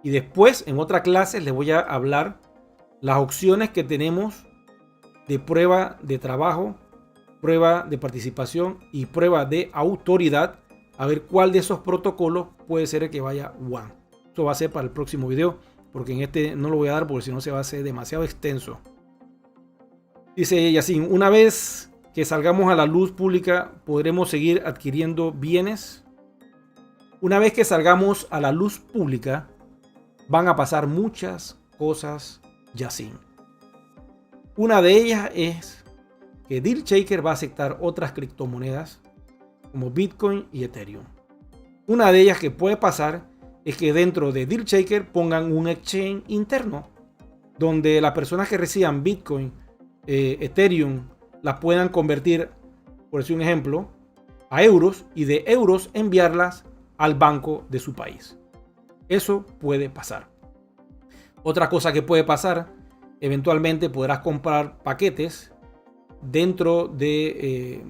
Y después, en otra clase, les voy a hablar las opciones que tenemos de prueba de trabajo, prueba de participación y prueba de autoridad, a ver cuál de esos protocolos puede ser el que vaya One. Esto va a ser para el próximo video, porque en este no lo voy a dar porque si no se va a hacer demasiado extenso. Dice Yacine, una vez que salgamos a la luz pública, ¿podremos seguir adquiriendo bienes? Una vez que salgamos a la luz pública, van a pasar muchas cosas, Yacine. Una de ellas es que Deal Shaker va a aceptar otras criptomonedas como Bitcoin y Ethereum. Una de ellas que puede pasar es que dentro de Deal Shaker pongan un exchange interno donde las personas que reciban Bitcoin, Ethereum, las puedan convertir, por decir un ejemplo, a euros y de euros enviarlas al banco de su país. Eso puede pasar. Otra cosa que puede pasar, eventualmente podrás comprar paquetes dentro de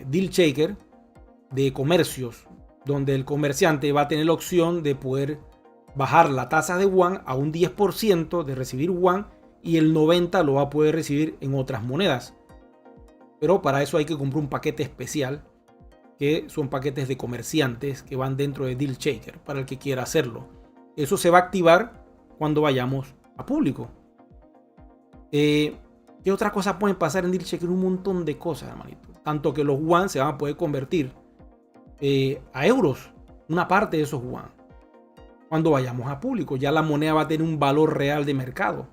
Deal Shaker de comercios, donde el comerciante va a tener la opción de poder bajar la tasa de One a un 10% de recibir One y el 90% lo va a poder recibir en otras monedas. Pero para eso hay que comprar un paquete especial, que son paquetes de comerciantes que van dentro de Deal Shaker, para el que quiera hacerlo. Eso se va a activar cuando vayamos a público. ¿Qué otras cosas pueden pasar en Deal Shaker? Un montón de cosas, hermanito. Tanto que los One se van a poder convertir a euros, una parte de esos One. Cuando vayamos a público, ya la moneda va a tener un valor real de mercado.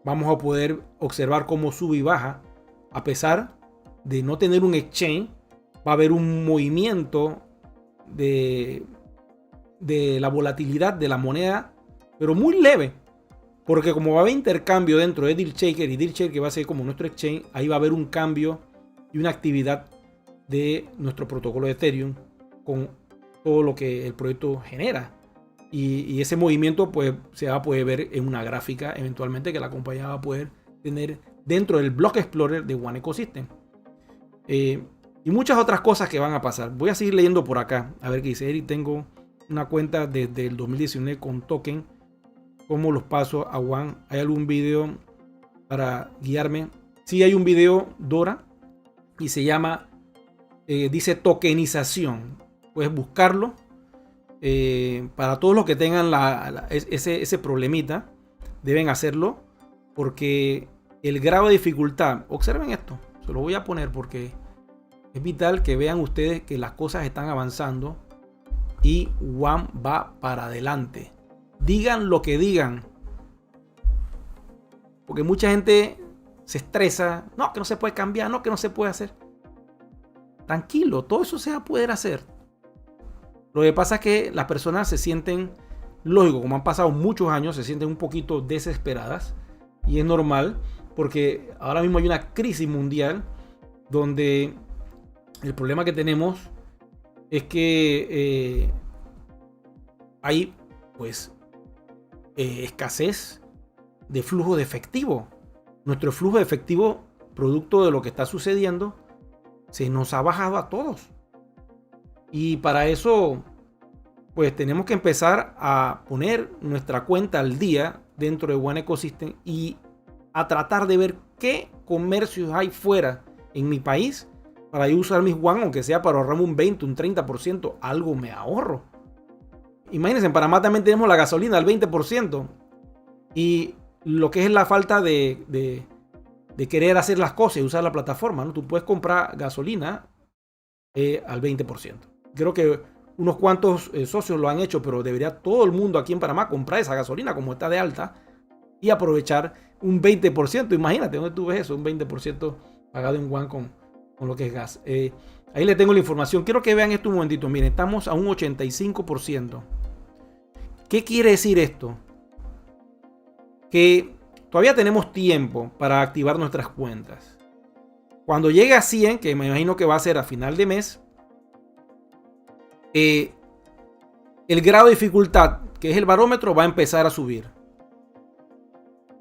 Vamos a poder observar cómo sube y baja. A pesar de no tener un exchange, va a haber un movimiento de la volatilidad de la moneda, pero muy leve. Porque como va a haber intercambio dentro de Deal Shaker y Deal Shaker que va a ser como nuestro exchange, ahí va a haber un cambio y una actividad de nuestro protocolo de Ethereum con todo lo que el proyecto genera. Y ese movimiento pues se va a poder ver en una gráfica eventualmente que la compañía va a poder tener dentro del Block Explorer de One Ecosystem. Y muchas otras cosas que van a pasar. Voy a seguir leyendo por acá. A ver qué dice Eric. Tengo una cuenta desde el 2019 con token, cómo los paso a One. ¿Hay algún video para guiarme? Sí, hay un video, Dora, y se llama, dice tokenización. Puedes buscarlo. Para todos los que tengan ese problemita, deben hacerlo, porque el grado de dificultad, observen esto, se lo voy a poner porque es vital que vean ustedes que las cosas están avanzando y One va para adelante. Digan lo que digan, porque mucha gente se estresa, no, que no se puede cambiar, no, que no se puede hacer. Tranquilo, todo eso se va a poder hacer. Lo que pasa es que las personas se sienten, lógico, como han pasado muchos años, se sienten un poquito desesperadas, y es normal porque ahora mismo hay una crisis mundial donde el problema que tenemos es que hay pues escasez de flujo de efectivo. Nuestro flujo de efectivo, producto de lo que está sucediendo, se nos ha bajado a todos. Y para eso, pues tenemos que empezar a poner nuestra cuenta al día dentro de One Ecosystem y a tratar de ver qué comercios hay fuera en mi país para yo usar mis One, aunque sea para ahorrarme un 20, un 30%, algo me ahorro. Imagínense, en Panamá también tenemos la gasolina al 20%. Y lo que es la falta de querer hacer las cosas y usar la plataforma, ¿no? Tú puedes comprar gasolina al 20%. Creo que unos cuantos socios lo han hecho, pero debería todo el mundo aquí en Panamá comprar esa gasolina como está de alta y aprovechar un 20%. Imagínate, ¿dónde tú ves eso? Un 20% pagado en One con lo que es gas. Ahí le tengo la información. Quiero que vean esto un momentito. Miren, estamos a un 85%. ¿Qué quiere decir esto? Que todavía tenemos tiempo para activar nuestras cuentas. Cuando llegue a 100, que me imagino que va a ser a final de mes, el grado de dificultad, que es el barómetro, va a empezar a subir.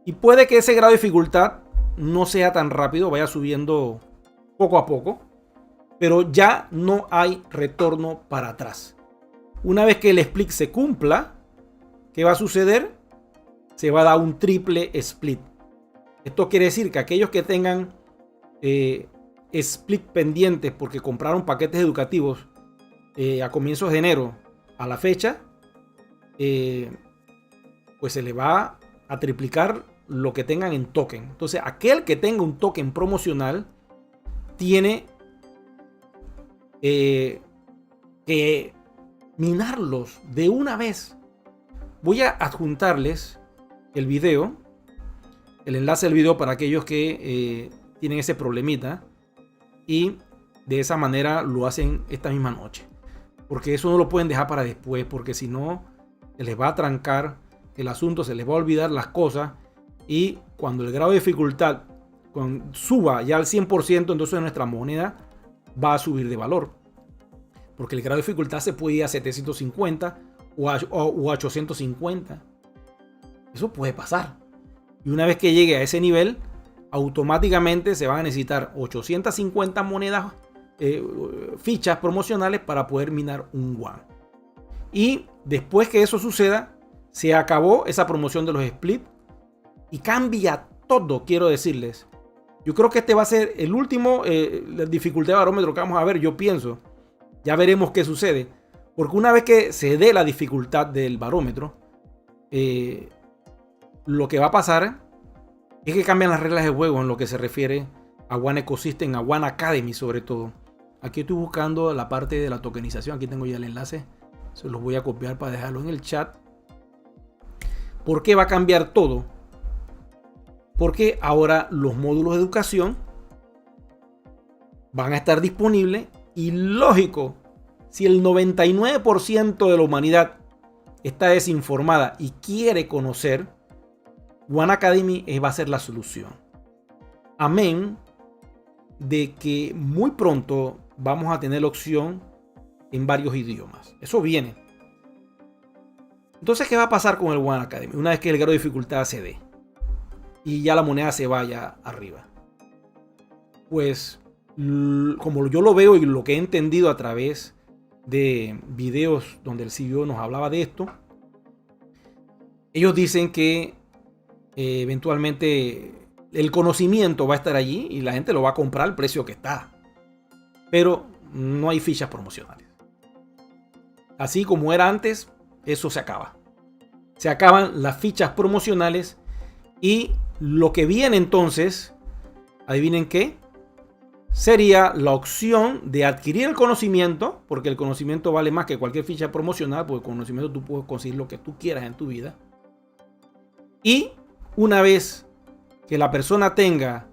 Y puede que ese grado de dificultad no sea tan rápido, vaya subiendo poco a poco, pero ya no hay retorno para atrás. Una vez que el split se cumpla, ¿qué va a suceder? Se va a dar un triple split. Esto quiere decir que aquellos que tengan split pendientes porque compraron paquetes educativos a comienzos de enero a la fecha, pues se le va a triplicar lo que tengan en token. Entonces, aquel que tenga un token promocional tiene que minarlos de una vez. Voy a adjuntarles el video, el enlace del video para aquellos que tienen ese problemita, y de esa manera lo hacen esta misma noche, porque eso no lo pueden dejar para después, porque si no se les va a trancar el asunto, se les va a olvidar las cosas, y cuando el grado de dificultad suba ya al 100%, entonces nuestra moneda va a subir de valor, porque el grado de dificultad se puede ir a 750 o a 850. Eso puede pasar. Y una vez que llegue a ese nivel, automáticamente se van a necesitar 850 monedas, fichas promocionales para poder minar un One. Y después que eso suceda, se acabó esa promoción de los split y cambia todo, quiero decirles. Yo creo que este va a ser el último la dificultad de barómetro que vamos a ver, yo pienso. Ya veremos qué sucede. Porque una vez que se dé la dificultad del barómetro, lo que va a pasar es que cambian las reglas de juego en lo que se refiere a One Ecosystem, a One Academy sobre todo. Aquí estoy buscando la parte de la tokenización. Aquí tengo ya el enlace. Se los voy a copiar para dejarlo en el chat. ¿Por qué va a cambiar todo? Porque ahora los módulos de educación van a estar disponibles y lógico, si el 99% de la humanidad está desinformada y quiere conocer, One Academy va a ser la solución. Amén de que muy pronto vamos a tener la opción en varios idiomas. Eso viene. Entonces, ¿qué va a pasar con el One Academy una vez que el grado de dificultad se dé y ya la moneda se vaya arriba? Pues, como yo lo veo y lo que he entendido a través de videos donde el CEO nos hablaba de esto. Ellos dicen que eventualmente el conocimiento va a estar allí y la gente lo va a comprar al precio que está. Pero no hay fichas promocionales. Así como era antes, eso se acaba. Se acaban las fichas promocionales y lo que viene entonces, adivinen qué, sería la opción de adquirir el conocimiento, porque el conocimiento vale más que cualquier ficha promocional, porque con conocimiento tú puedes conseguir lo que tú quieras en tu vida. Y una vez que la persona tenga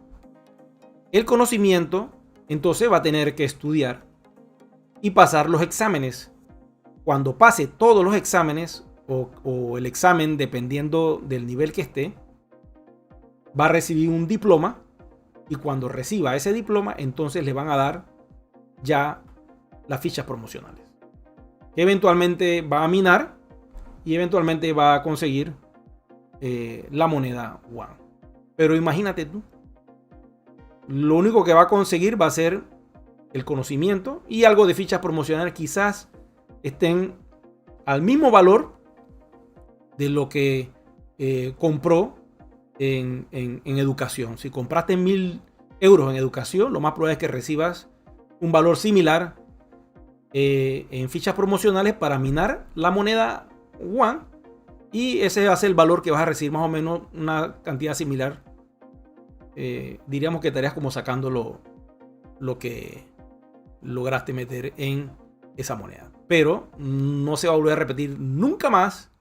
el conocimiento, entonces va a tener que estudiar y pasar los exámenes. Cuando pase todos los exámenes o el examen, dependiendo del nivel que esté, va a recibir un diploma y cuando reciba ese diploma, entonces le van a dar ya las fichas promocionales. Que eventualmente va a minar y eventualmente va a conseguir la moneda One. Pero imagínate tú, lo único que va a conseguir va a ser el conocimiento y algo de fichas promocionales quizás estén al mismo valor de lo que compró en educación. Si compraste 1.000 euros en educación, lo más probable es que recibas un valor similar en fichas promocionales para minar la moneda One y ese va a ser el valor que vas a recibir, más o menos una cantidad similar. Diríamos que estarías como sacando lo que lograste meter en esa moneda. Pero no se va a volver a repetir nunca más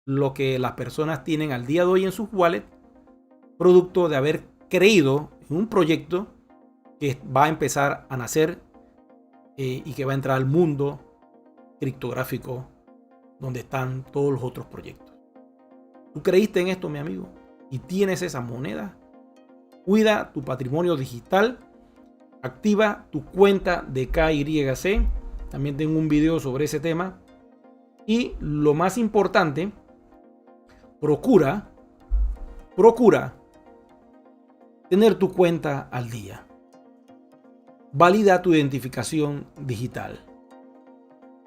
lo que las personas tienen al día de hoy en sus wallets, producto de haber creído en un proyecto que va a empezar a nacer y que va a entrar al mundo criptográfico donde están todos los otros proyectos. ¿Tú creíste en esto, mi amigo? ¿Y tienes esa moneda? Cuida tu patrimonio digital. Activa tu cuenta de KYC. También tengo un video sobre ese tema. Y lo más importante, procura tener tu cuenta al día. Valida tu identificación digital.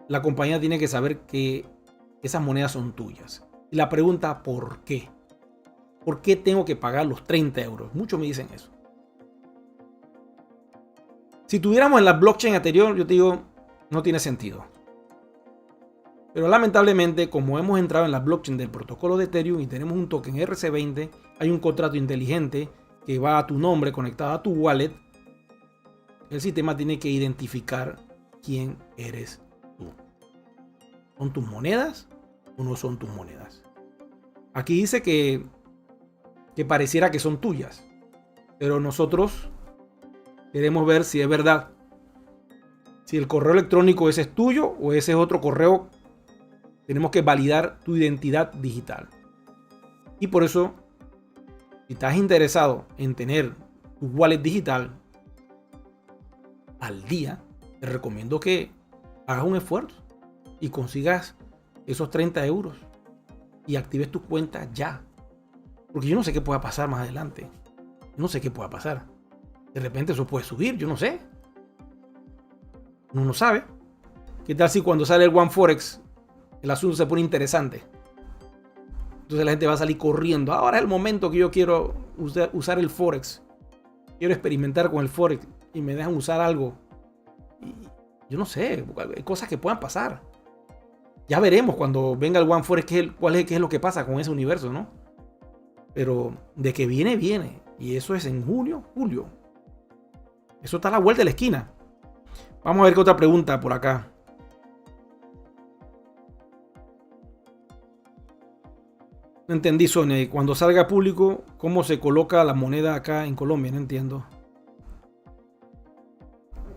La compañía tiene que saber que esas monedas son tuyas. Y la pregunta, ¿por qué? ¿Por qué tengo que pagar los 30 euros? Muchos me dicen eso. Si tuviéramos en la blockchain anterior, yo te digo, no tiene sentido. Pero lamentablemente, como hemos entrado en la blockchain del protocolo de Ethereum y tenemos un token RC20, hay un contrato inteligente que va a tu nombre conectado a tu wallet, el sistema tiene que identificar quién eres tú. ¿Son tus monedas o no son tus monedas? Aquí dice que pareciera que son tuyas, pero nosotros queremos ver si es verdad. Si el correo electrónico ese es tuyo o ese es otro correo, tenemos que validar tu identidad digital. Y por eso, si estás interesado en tener tu wallet digital al día, te recomiendo que hagas un esfuerzo y consigas esos 30 euros y actives tu cuenta ya. Porque yo no sé qué pueda pasar más adelante. Yo no sé qué pueda pasar. De repente eso puede subir, yo no sé. Uno no sabe. ¿Qué tal si cuando sale el One Forex el asunto se pone interesante? Entonces la gente va a salir corriendo. Ahora es el momento que yo quiero usar el Forex. Quiero experimentar con el Forex y me dejan usar algo. Y yo no sé, hay cosas que puedan pasar. Ya veremos cuando venga el One Forex qué es lo que pasa con ese universo, ¿no? Pero de que viene, viene. Y eso es en junio, julio. Eso está a la vuelta de la esquina. Vamos a ver qué otra pregunta por acá. No entendí, Sonia. Cuando salga público, ¿cómo se coloca la moneda acá en Colombia? No entiendo.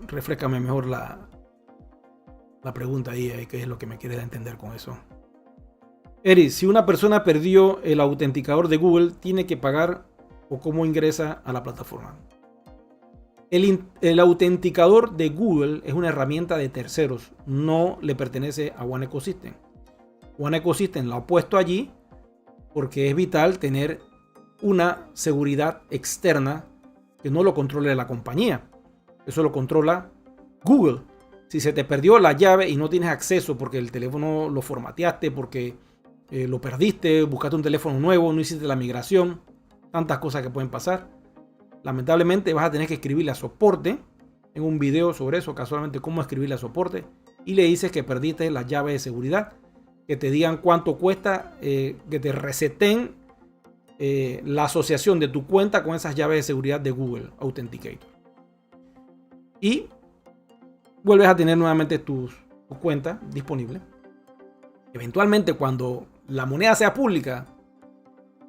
Refréscame mejor la pregunta ahí, qué es lo que me quieres entender con eso. Eri, si una persona perdió el autenticador de Google, ¿tiene que pagar o cómo ingresa a la plataforma? El autenticador de Google es una herramienta de terceros, no le pertenece a One Ecosystem. One Ecosystem lo ha puesto allí porque es vital tener una seguridad externa que no lo controle la compañía. Eso lo controla Google. Si se te perdió la llave y no tienes acceso porque el teléfono lo formateaste, porque lo perdiste, buscaste un teléfono nuevo, no hiciste la migración, tantas cosas que pueden pasar. Lamentablemente vas a tener que escribirle a soporte. En un video sobre eso, casualmente cómo escribirle a soporte. Y le dices que perdiste la llave de seguridad. Que te digan cuánto cuesta, que te reseten la asociación de tu cuenta con esas llaves de seguridad de Google Authenticator. Y vuelves a tener nuevamente tu cuenta disponible. Eventualmente, cuando la moneda sea pública,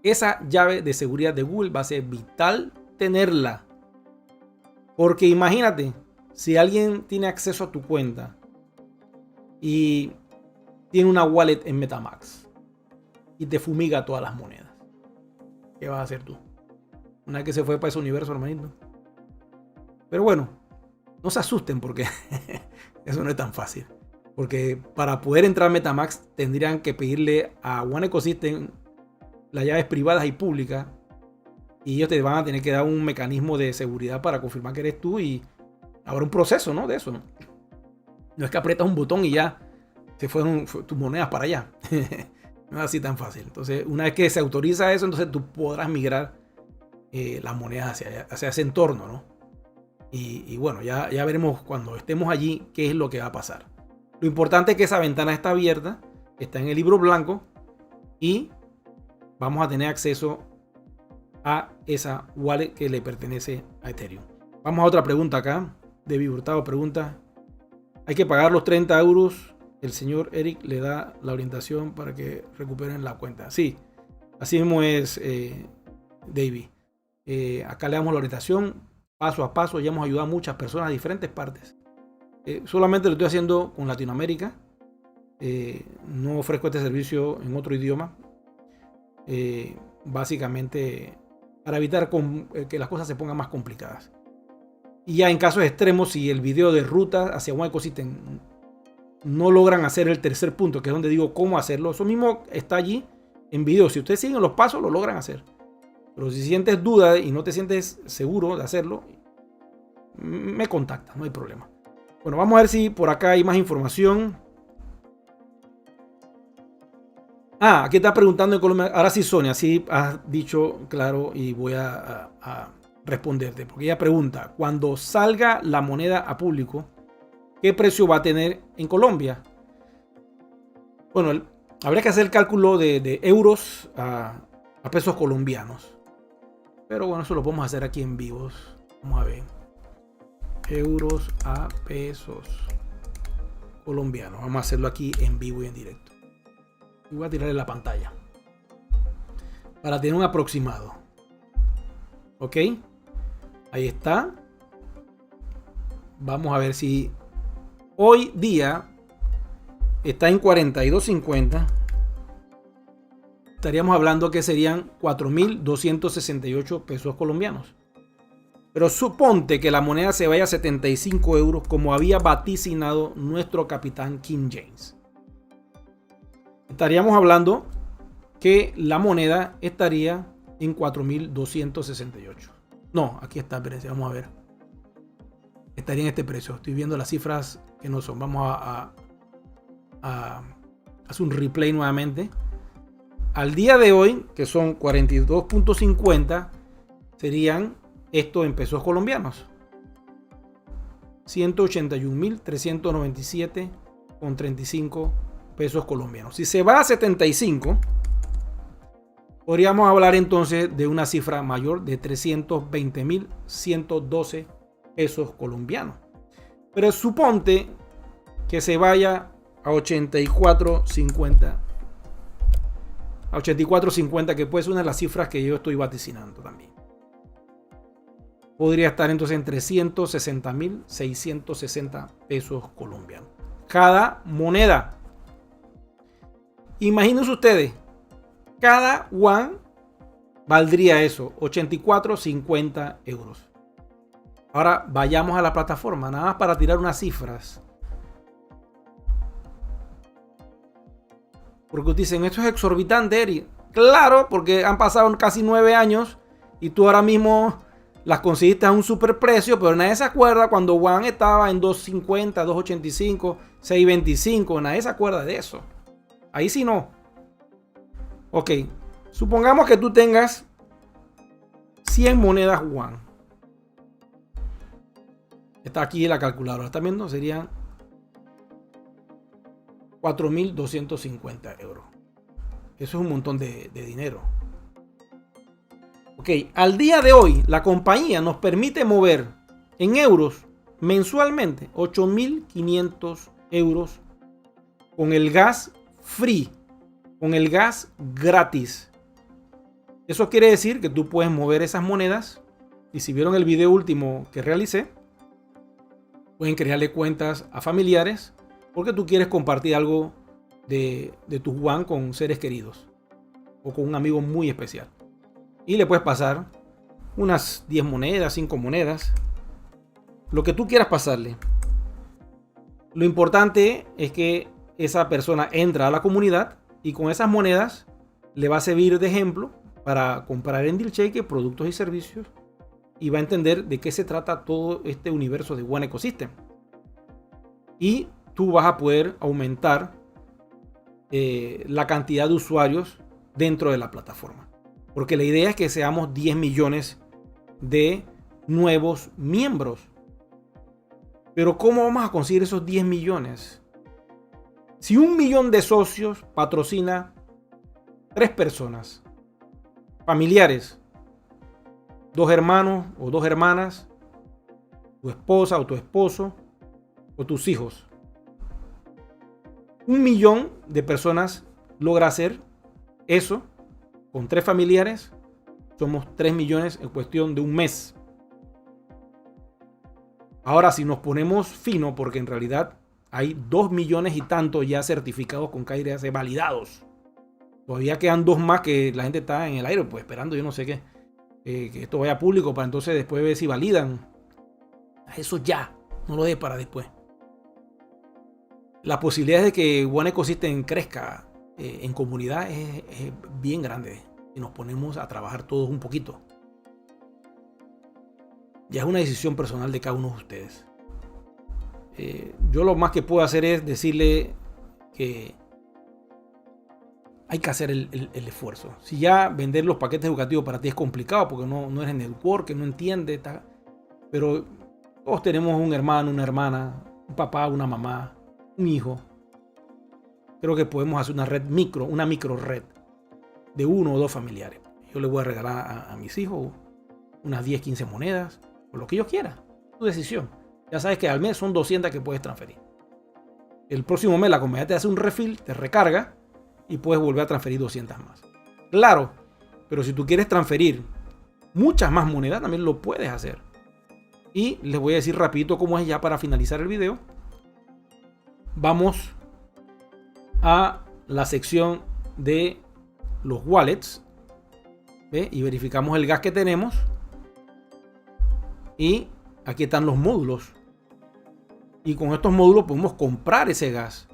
esa llave de seguridad de Google va a ser vital tenerla. Porque imagínate, si alguien tiene acceso a tu cuenta y tiene una wallet en MetaMask y te fumiga todas las monedas, ¿qué vas a hacer tú? Una vez que se fue para ese universo, hermanito. Pero bueno, no se asusten porque eso no es tan fácil. Porque para poder entrar a MetaMask tendrían que pedirle a One Ecosystem las llaves privadas y públicas. Y ellos te van a tener que dar un mecanismo de seguridad para confirmar que eres tú. Y habrá un proceso, ¿no? De eso, ¿no? No es que aprietas un botón y ya se fueron tus monedas para allá. No es así tan fácil. Entonces, una vez que se autoriza eso, entonces tú podrás migrar las monedas hacia ese entorno, ¿no? Y bueno, ya veremos cuando estemos allí qué es lo que va a pasar. Lo importante es que esa ventana está abierta, está en el libro blanco y vamos a tener acceso a esa wallet que le pertenece a Ethereum. Vamos a otra pregunta acá. Debbie Hurtado pregunta: ¿hay que pagar los 30 euros? El señor Eric le da la orientación para que recuperen la cuenta. Sí, así mismo es, David. Acá le damos la orientación paso a paso. Ya hemos ayudado a muchas personas de diferentes partes. Solamente lo estoy haciendo con Latinoamérica. No ofrezco este servicio en otro idioma. Básicamente para evitar que las cosas se pongan más complicadas. Y ya en casos extremos, si el video de ruta hacia un ecosistema no logran hacer el tercer punto, que es donde digo cómo hacerlo, eso mismo está allí en video. Si ustedes siguen los pasos, lo logran hacer. Pero si sientes duda y no te sientes seguro de hacerlo, me contactas, no hay problema. Bueno, vamos a ver si por acá hay más información. Aquí está preguntando en Colombia. Ahora sí, Sonia, sí has dicho claro y voy a responderte. Porque ella pregunta: cuando salga la moneda a público, ¿qué precio va a tener en Colombia? Bueno, habría que hacer el cálculo de euros a pesos colombianos. Pero bueno, eso lo podemos hacer aquí en vivos. Vamos a ver. Euros a pesos colombianos. Vamos a hacerlo aquí en vivo y en directo. Y voy a tirarle la pantalla para tener un aproximado. Ok, ahí está. Vamos a ver si hoy día está en 42.50. Estaríamos hablando que serían 4.268 pesos colombianos. Pero suponte que la moneda se vaya a 75 euros como había vaticinado nuestro capitán King James. Estaríamos hablando que la moneda estaría en 4.268. No, aquí está, espérense, vamos a ver. Estaría en este precio. Estoy viendo las cifras que no son. Vamos a hacer un replay nuevamente. Al día de hoy, que son 42.50, serían esto en pesos colombianos. 181.397,35 pesos colombianos. Si se va a 75, podríamos hablar entonces de una cifra mayor de 320.112 pesos colombianos. Pero suponte que se vaya a 84.50. A 84.50, que puede ser una de las cifras que yo estoy vaticinando también. Podría estar entonces en 360.660 pesos colombianos. Cada moneda. Imagínense ustedes, cada one valdría eso, 84.50 euros. Ahora vayamos a la plataforma, nada más para tirar unas cifras. Porque dicen, esto es exorbitante, Eric. Claro, porque han pasado casi 9 años y tú ahora mismo las conseguiste a un superprecio, pero nadie se acuerda cuando Juan estaba en 2.50, 2.85, 6.25. Nadie se acuerda de eso. Ahí sí no. Ok, supongamos que tú tengas 100 monedas Juan. Está aquí la calculadora. ¿Están viendo? Serían 4.250 euros. Eso es un montón de dinero. Ok, al día de hoy la compañía nos permite mover en euros mensualmente 8.500 euros con el gas free, con el gas gratis. Eso quiere decir que tú puedes mover esas monedas, y si vieron el video último que realicé, pueden crearle cuentas a familiares porque tú quieres compartir algo de tu Juan con seres queridos o con un amigo muy especial. Y le puedes pasar unas 10 monedas, 5 monedas, lo que tú quieras pasarle. Lo importante es que esa persona entra a la comunidad y con esas monedas le va a servir de ejemplo para comprar en DealCheque productos y servicios, y va a entender de qué se trata todo este universo de One Ecosystem. Y tú vas a poder aumentar la cantidad de usuarios dentro de la plataforma. Porque la idea es que seamos 10 millones de nuevos miembros. Pero ¿cómo vamos a conseguir esos 10 millones? Si 1 millón de socios patrocina 3 personas, familiares, 2 hermanos o 2 hermanas, tu esposa o tu esposo o tus hijos. 1 millón de personas logra hacer eso con 3 familiares. Somos 3 millones en cuestión de un mes. Ahora, si nos ponemos fino, porque en realidad hay 2 millones y tanto ya certificados con KYC validados. Todavía quedan 2 más que la gente está en el aire, pues esperando, yo no sé qué. Que esto vaya público para entonces después ver si validan. Eso ya, no lo dejes para después. La posibilidad de que One Ecosystem crezca en comunidad es bien grande si nos ponemos a trabajar todos un poquito. Ya es una decisión personal de cada uno de ustedes. Yo lo más que puedo hacer es decirle que hay que hacer el esfuerzo. Si ya vender los paquetes educativos para ti es complicado porque no eres network, no entiendes, pero todos tenemos un hermano, una hermana, un papá, una mamá, un hijo. Creo que podemos hacer una micro red de 1 o 2 familiares. Yo le voy a regalar a mis hijos unas 10, 15 monedas, o lo que yo quiera. Tu decisión. Ya sabes que al mes son 200 que puedes transferir. El próximo mes la compañía te hace un refill, te recarga y puedes volver a transferir 200 más. Claro, pero si tú quieres transferir muchas más monedas, también lo puedes hacer. Y les voy a decir rapidito cómo es ya para finalizar el video. Vamos a la sección de los wallets. ¿Ve? Y verificamos el gas que tenemos. Y aquí están los módulos. Y con estos módulos podemos comprar ese gas.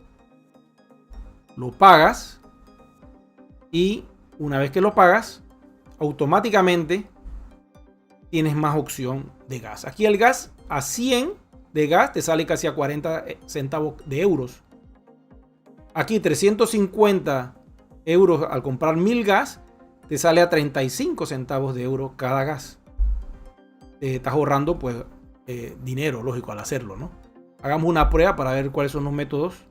Lo pagas. Y una vez que lo pagas, automáticamente tienes más opción de gas. Aquí el gas a 100 de gas te sale casi a 40 centavos de euros. Aquí 350 euros al comprar 1000 gas te sale a 35 centavos de euro cada gas. Te estás ahorrando pues dinero, lógico, al hacerlo, ¿no? Hagamos una prueba para ver cuáles son los métodos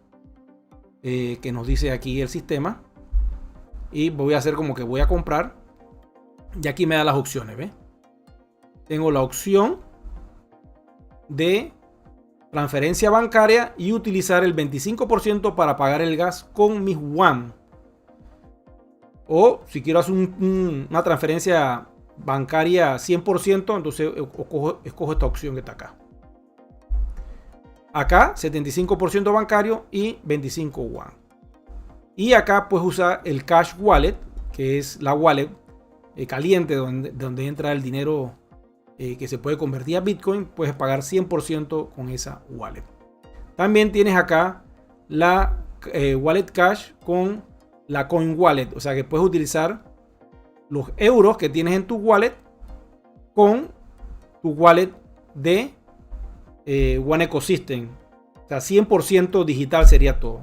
que nos dice aquí el sistema. Y voy a hacer como que voy a comprar. Y aquí me da las opciones, ¿ves? Tengo la opción de transferencia bancaria y utilizar el 25% para pagar el gas con mis One. O si quiero hacer una transferencia bancaria 100%, entonces escojo esta opción que está acá. Acá 75% bancario y 25% One. Y acá puedes usar el Cash Wallet, que es la wallet caliente donde entra el dinero que se puede convertir a Bitcoin. Puedes pagar 100% con esa wallet. También tienes acá la Wallet Cash con la Coin Wallet. O sea que puedes utilizar los euros que tienes en tu wallet con tu wallet de One Ecosystem. O sea, 100% digital sería todo.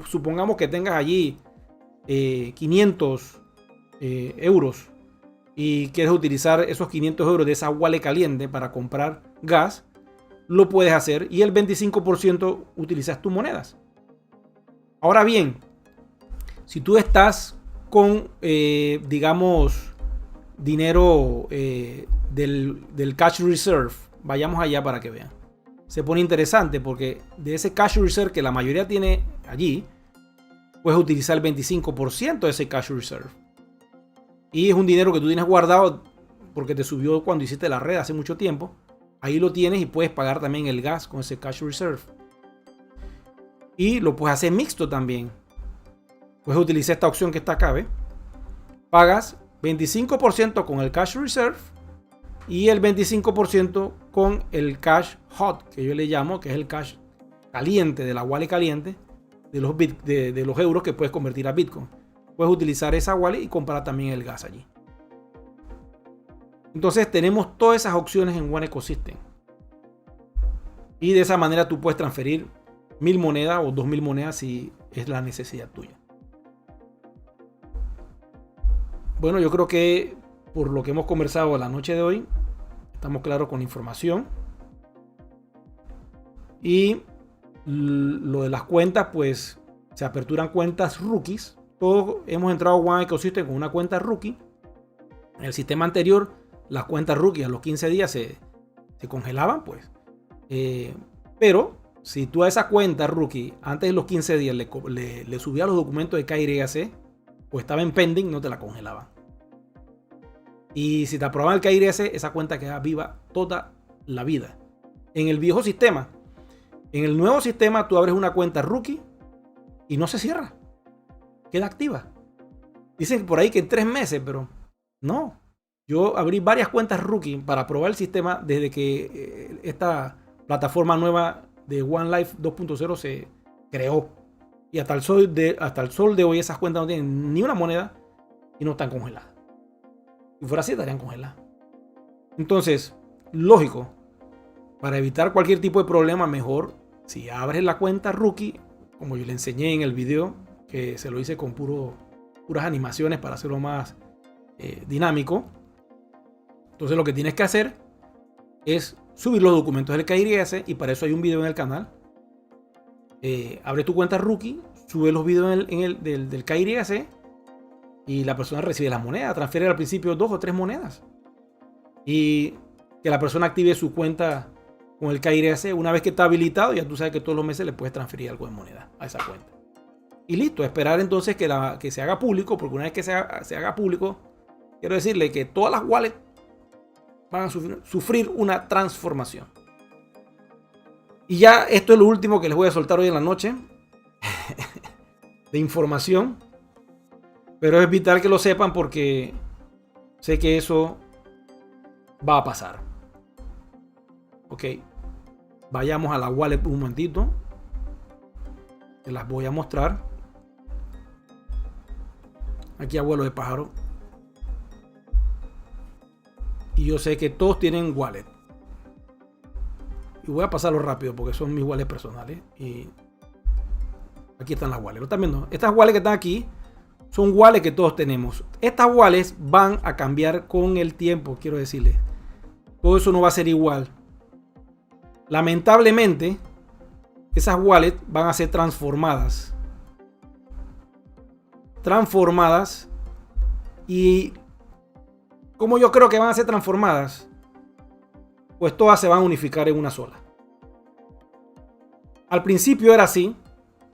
Supongamos que tengas allí 500 euros y quieres utilizar esos 500 euros de esa wallet caliente para comprar gas, lo puedes hacer y el 25% utilizas tus monedas. Ahora bien, si tú estás con, digamos, dinero del cash reserve, vayamos allá para que vean. Se pone interesante porque de ese cash reserve que la mayoría tiene allí, puedes utilizar el 25% de ese cash reserve. Y es un dinero que tú tienes guardado porque te subió cuando hiciste la red hace mucho tiempo. Ahí lo tienes y puedes pagar también el gas con ese cash reserve. Y lo puedes hacer mixto también. Puedes utilizar esta opción que está acá, ¿ves? Pagas 25% con el cash reserve y el 25% con el cash hot, que yo le llamo, que es el cash caliente, de la wallet caliente, de los euros que puedes convertir a Bitcoin. Puedes utilizar esa wallet y comprar también el gas allí. Entonces tenemos todas esas opciones en One Ecosystem. Y de esa manera tú puedes transferir 1000 monedas o 2000 monedas si es la necesidad tuya. Bueno, yo creo que por lo que hemos conversado la noche de hoy, estamos claros con la información. Y lo de las cuentas, pues se aperturan cuentas rookies. Todos hemos entrado a One Ecosystem con una cuenta rookie. En el sistema anterior, las cuentas rookie a los 15 días se congelaban, pues. Pero si tú a esa cuenta rookie antes de los 15 días le subías los documentos de KYC o estaba en pending, no te la congelaban. Y si te aprobaban el KYC, esa cuenta queda viva toda la vida. En el viejo sistema. En el nuevo sistema, tú abres una cuenta rookie y no se cierra. Queda activa. Dicen por ahí que en 3 meses, pero no. Yo abrí varias cuentas rookie para probar el sistema desde que esta plataforma nueva de OneLife 2.0 se creó. Y hasta el sol de hoy esas cuentas no tienen ni una moneda y no están congeladas. Si fuera así, estarían congeladas. Entonces, lógico, para evitar cualquier tipo de problema, mejor si abres la cuenta rookie, como yo le enseñé en el video, que se lo hice con puras animaciones para hacerlo más dinámico. Entonces lo que tienes que hacer es subir los documentos del KYC y para eso hay un video en el canal. Abre tu cuenta rookie, sube los videos del KYC y la persona recibe las monedas. Transfiere al principio 2 o 3 monedas. Y que la persona active su cuenta con el KYC. Una vez que está habilitado, ya tú sabes que todos los meses le puedes transferir algo de moneda a esa cuenta. Y listo, esperar entonces que se haga público, porque una vez que se haga público, quiero decirle que todas las wallets van a sufrir una transformación. Y ya esto es lo último que les voy a soltar hoy en la noche de información. Pero es vital que lo sepan porque sé que eso va a pasar. Ok. Vayamos a la wallet un momentito. Te las voy a mostrar. Aquí abuelo de pájaro. Y yo sé que todos tienen wallet. Y voy a pasarlo rápido porque son mis wallets personales. Y aquí están las wallets. ¿Lo están viendo? Estas wallets que están aquí son wallets que todos tenemos. Estas wallets van a cambiar con el tiempo, quiero decirles. Todo eso no va a ser igual. Lamentablemente, esas wallets van a ser transformadas. Y como yo creo que van a ser transformadas, pues todas se van a unificar en una sola. Al principio era así,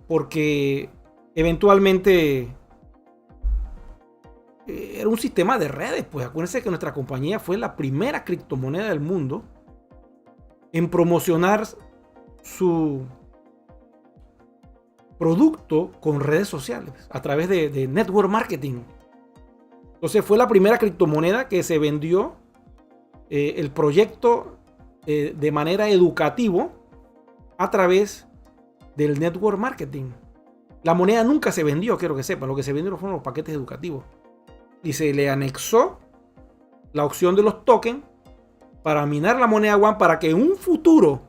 porque eventualmente era un sistema de redes. Pues acuérdense que nuestra compañía fue la primera criptomoneda del mundo en promocionar su producto con redes sociales a través de network marketing. Entonces fue la primera criptomoneda que se vendió el proyecto de manera educativa a través del network marketing. La moneda nunca se vendió, quiero que sepan. Lo que se vendieron fueron los paquetes educativos. Y se le anexó la opción de los tokens para minar la moneda One, para que en un futuro,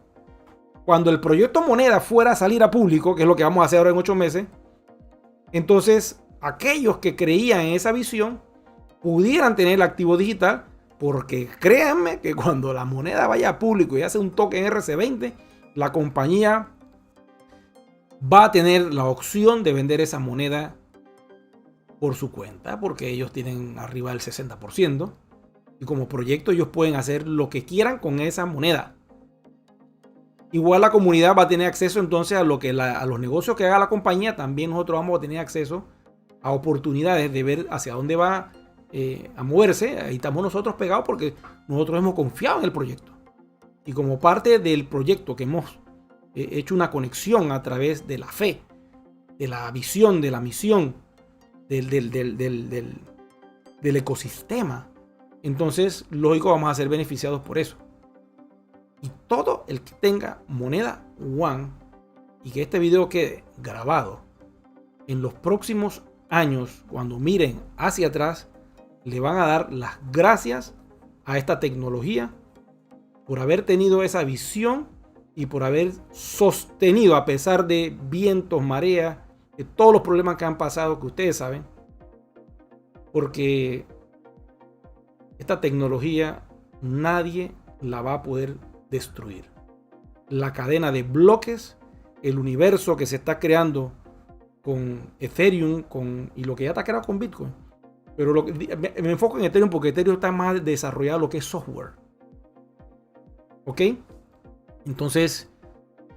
cuando el proyecto moneda fuera a salir a público, que es lo que vamos a hacer ahora en 8 meses, entonces aquellos que creían en esa visión pudieran tener el activo digital, porque créanme que cuando la moneda vaya a público y hace un token RC20, la compañía va a tener la opción de vender esa moneda por su cuenta, porque ellos tienen arriba del 60%, y como proyecto ellos pueden hacer lo que quieran con esa moneda. Igual la comunidad va a tener acceso entonces a los negocios que haga la compañía. También nosotros vamos a tener acceso a oportunidades de ver hacia dónde va a moverse. Ahí estamos nosotros pegados porque nosotros hemos confiado en el proyecto. Y como parte del proyecto que hemos hecho una conexión a través de la fe, de la visión, de la misión, del ecosistema, entonces lógico vamos a ser beneficiados por eso. Y todo el que tenga moneda One y que este video quede grabado en los próximos años, cuando miren hacia atrás, le van a dar las gracias a esta tecnología por haber tenido esa visión y por haber sostenido, a pesar de vientos, mareas, de todos los problemas que han pasado, que ustedes saben, porque esta tecnología nadie la va a poder destruir. La cadena de bloques, el universo que se está creando con Ethereum y lo que ya está creado con Bitcoin. Pero me enfoco en Ethereum porque Ethereum está más desarrollado lo que es software. ¿Ok? Entonces,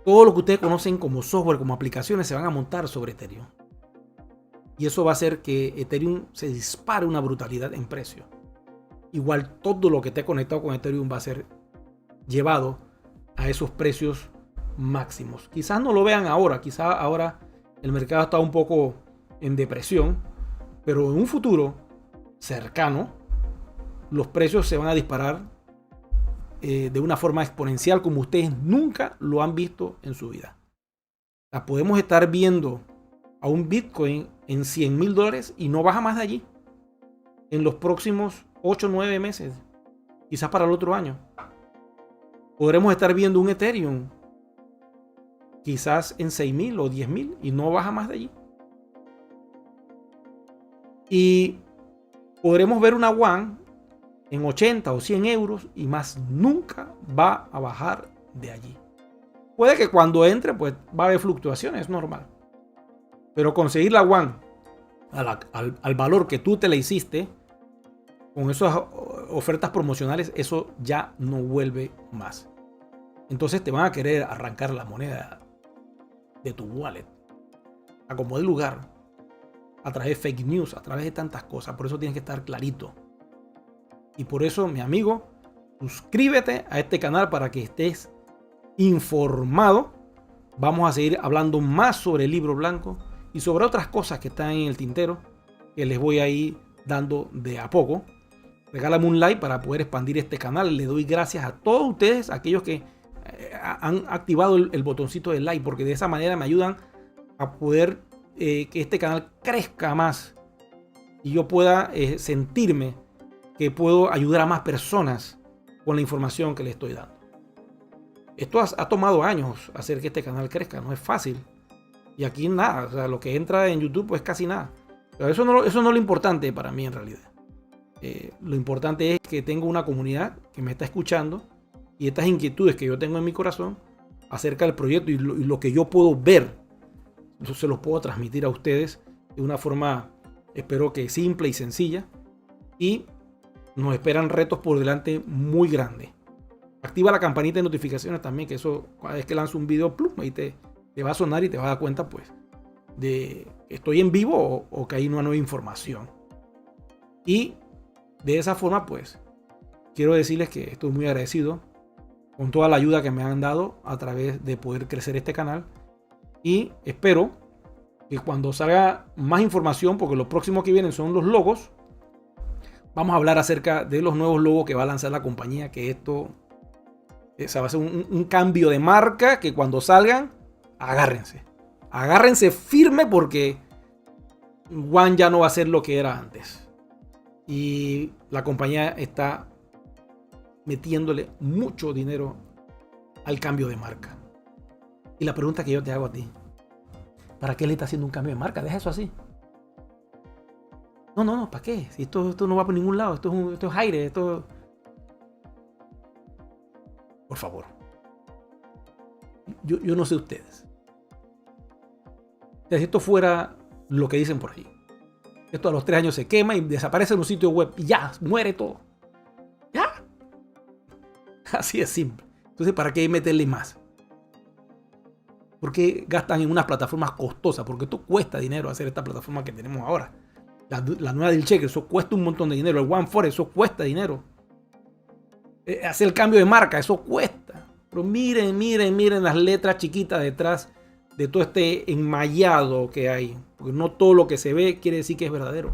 todo lo que ustedes conocen como software, como aplicaciones, se van a montar sobre Ethereum. Y eso va a hacer que Ethereum se dispare una brutalidad en precio. Igual todo lo que esté conectado con Ethereum va a ser llevado a esos precios máximos. Quizás no lo vean ahora, quizás ahora el mercado está un poco en depresión, pero en un futuro cercano los precios se van a disparar de una forma exponencial como ustedes nunca lo han visto en su vida. Podemos estar viendo a un Bitcoin en $100,000 y no baja más de allí en los próximos 8 o 9 meses, quizás para el otro año. Podremos estar viendo un Ethereum quizás en 6,000 o 10,000 y no baja más de allí. Y podremos ver una One en 80 o 100 euros y más nunca va a bajar de allí. Puede que cuando entre pues va a haber fluctuaciones, es normal. Pero conseguir la One al valor que tú te la hiciste con esas ofertas promocionales, eso ya no vuelve más. Entonces te van a querer arrancar la moneda de tu wallet a como de lugar, a través de fake news, a través de tantas cosas. Por eso tienes que estar clarito. Y por eso, mi amigo, suscríbete a este canal para que estés informado. Vamos a seguir hablando más sobre el libro blanco y sobre otras cosas que están en el tintero que les voy a ir dando de a poco. Regálame un like para poder expandir este canal. Le doy gracias a todos ustedes, aquellos que han activado el botoncito de like, porque de esa manera me ayudan a poder que este canal crezca más y yo pueda sentirme que puedo ayudar a más personas con la información que les estoy dando. Esto ha tomado años hacer que este canal crezca, no es fácil. Y aquí nada, o sea, lo que entra en YouTube pues casi nada. Pero eso no es lo importante para mí en realidad. Lo importante es que tengo una comunidad que me está escuchando y estas inquietudes que yo tengo en mi corazón acerca del proyecto y lo que yo puedo ver, yo se los puedo transmitir a ustedes de una forma, espero que simple y sencilla. Y nos esperan retos por delante muy grandes. Activa la campanita de notificaciones también, que eso cada vez que lanzo un video, plum, ahí te va a sonar y te vas a dar cuenta pues de que estoy en vivo o que hay una nueva información. Y de esa forma pues quiero decirles que estoy muy agradecido con toda la ayuda que me han dado a través de poder crecer este canal. Y espero que cuando salga más información, porque lo próximo que vienen son los logos, vamos a hablar acerca de los nuevos logos que va a lanzar la compañía, que esto va a ser un cambio de marca que cuando salgan, agárrense firme porque One ya no va a ser lo que era antes. Y la compañía está metiéndole mucho dinero al cambio de marca. Y la pregunta que yo te hago a ti, ¿para qué le está haciendo un cambio de marca? Deja eso así. No, ¿para qué? Si esto no va por ningún lado, esto es aire, esto... Por favor. Yo no sé ustedes. Si esto fuera lo que dicen por ahí, esto a los 3 años se quema y desaparece en un sitio web y ya, muere todo. Ya. Así es simple. Entonces, ¿para qué meterle más? ¿Por qué gastan en unas plataformas costosas? Porque esto cuesta dinero hacer esta plataforma que tenemos ahora. La nueva del cheque, eso cuesta un montón de dinero. El OneForex, eso cuesta dinero. Hacer el cambio de marca, eso cuesta. Pero miren las letras chiquitas detrás de todo este enmayado que hay. Porque no todo lo que se ve quiere decir que es verdadero.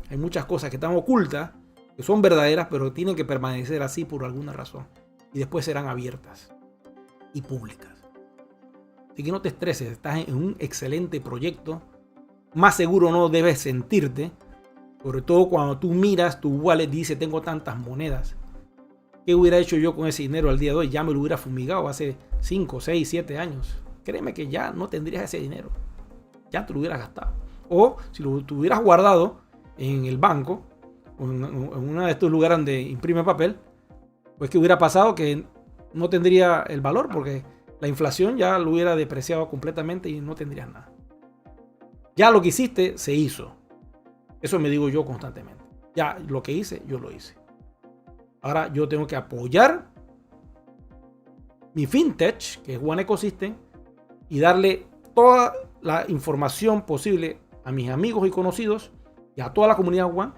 Hay muchas cosas que están ocultas, que son verdaderas, pero tienen que permanecer así por alguna razón. Y después serán abiertas y públicas. Así que no te estreses, estás en un excelente proyecto. Más seguro no debes sentirte. Sobre todo cuando tú miras tu wallet y dices, tengo tantas monedas. ¿Qué hubiera hecho yo con ese dinero al día de hoy? Ya me lo hubiera fumigado hace 5, 6, 7 años. Créeme que ya no tendrías ese dinero. Ya te lo hubieras gastado. O si lo hubieras guardado en el banco o en uno de estos lugares donde imprime papel, pues ¿qué hubiera pasado? Que no tendría el valor porque la inflación ya lo hubiera depreciado completamente y no tendrías nada. Ya lo que hiciste se hizo. Eso me digo yo constantemente. Ya lo que hice, yo lo hice. Ahora yo tengo que apoyar mi fintech, que es One Ecosystem, y darle toda la información posible a mis amigos y conocidos y a toda la comunidad One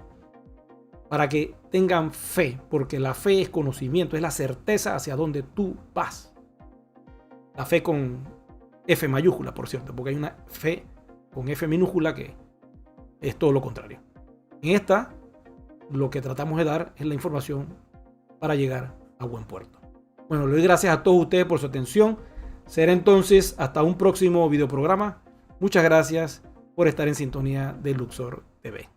para que tengan fe, porque la fe es conocimiento, es la certeza hacia donde tú vas. La fe con F mayúscula, por cierto, porque hay una fe con F minúscula que es todo lo contrario. En esta, lo que tratamos de dar es la información para llegar a buen puerto. Bueno, le doy gracias a todos ustedes por su atención. Será entonces hasta un próximo videoprograma. Muchas gracias por estar en sintonía de Luxor TV.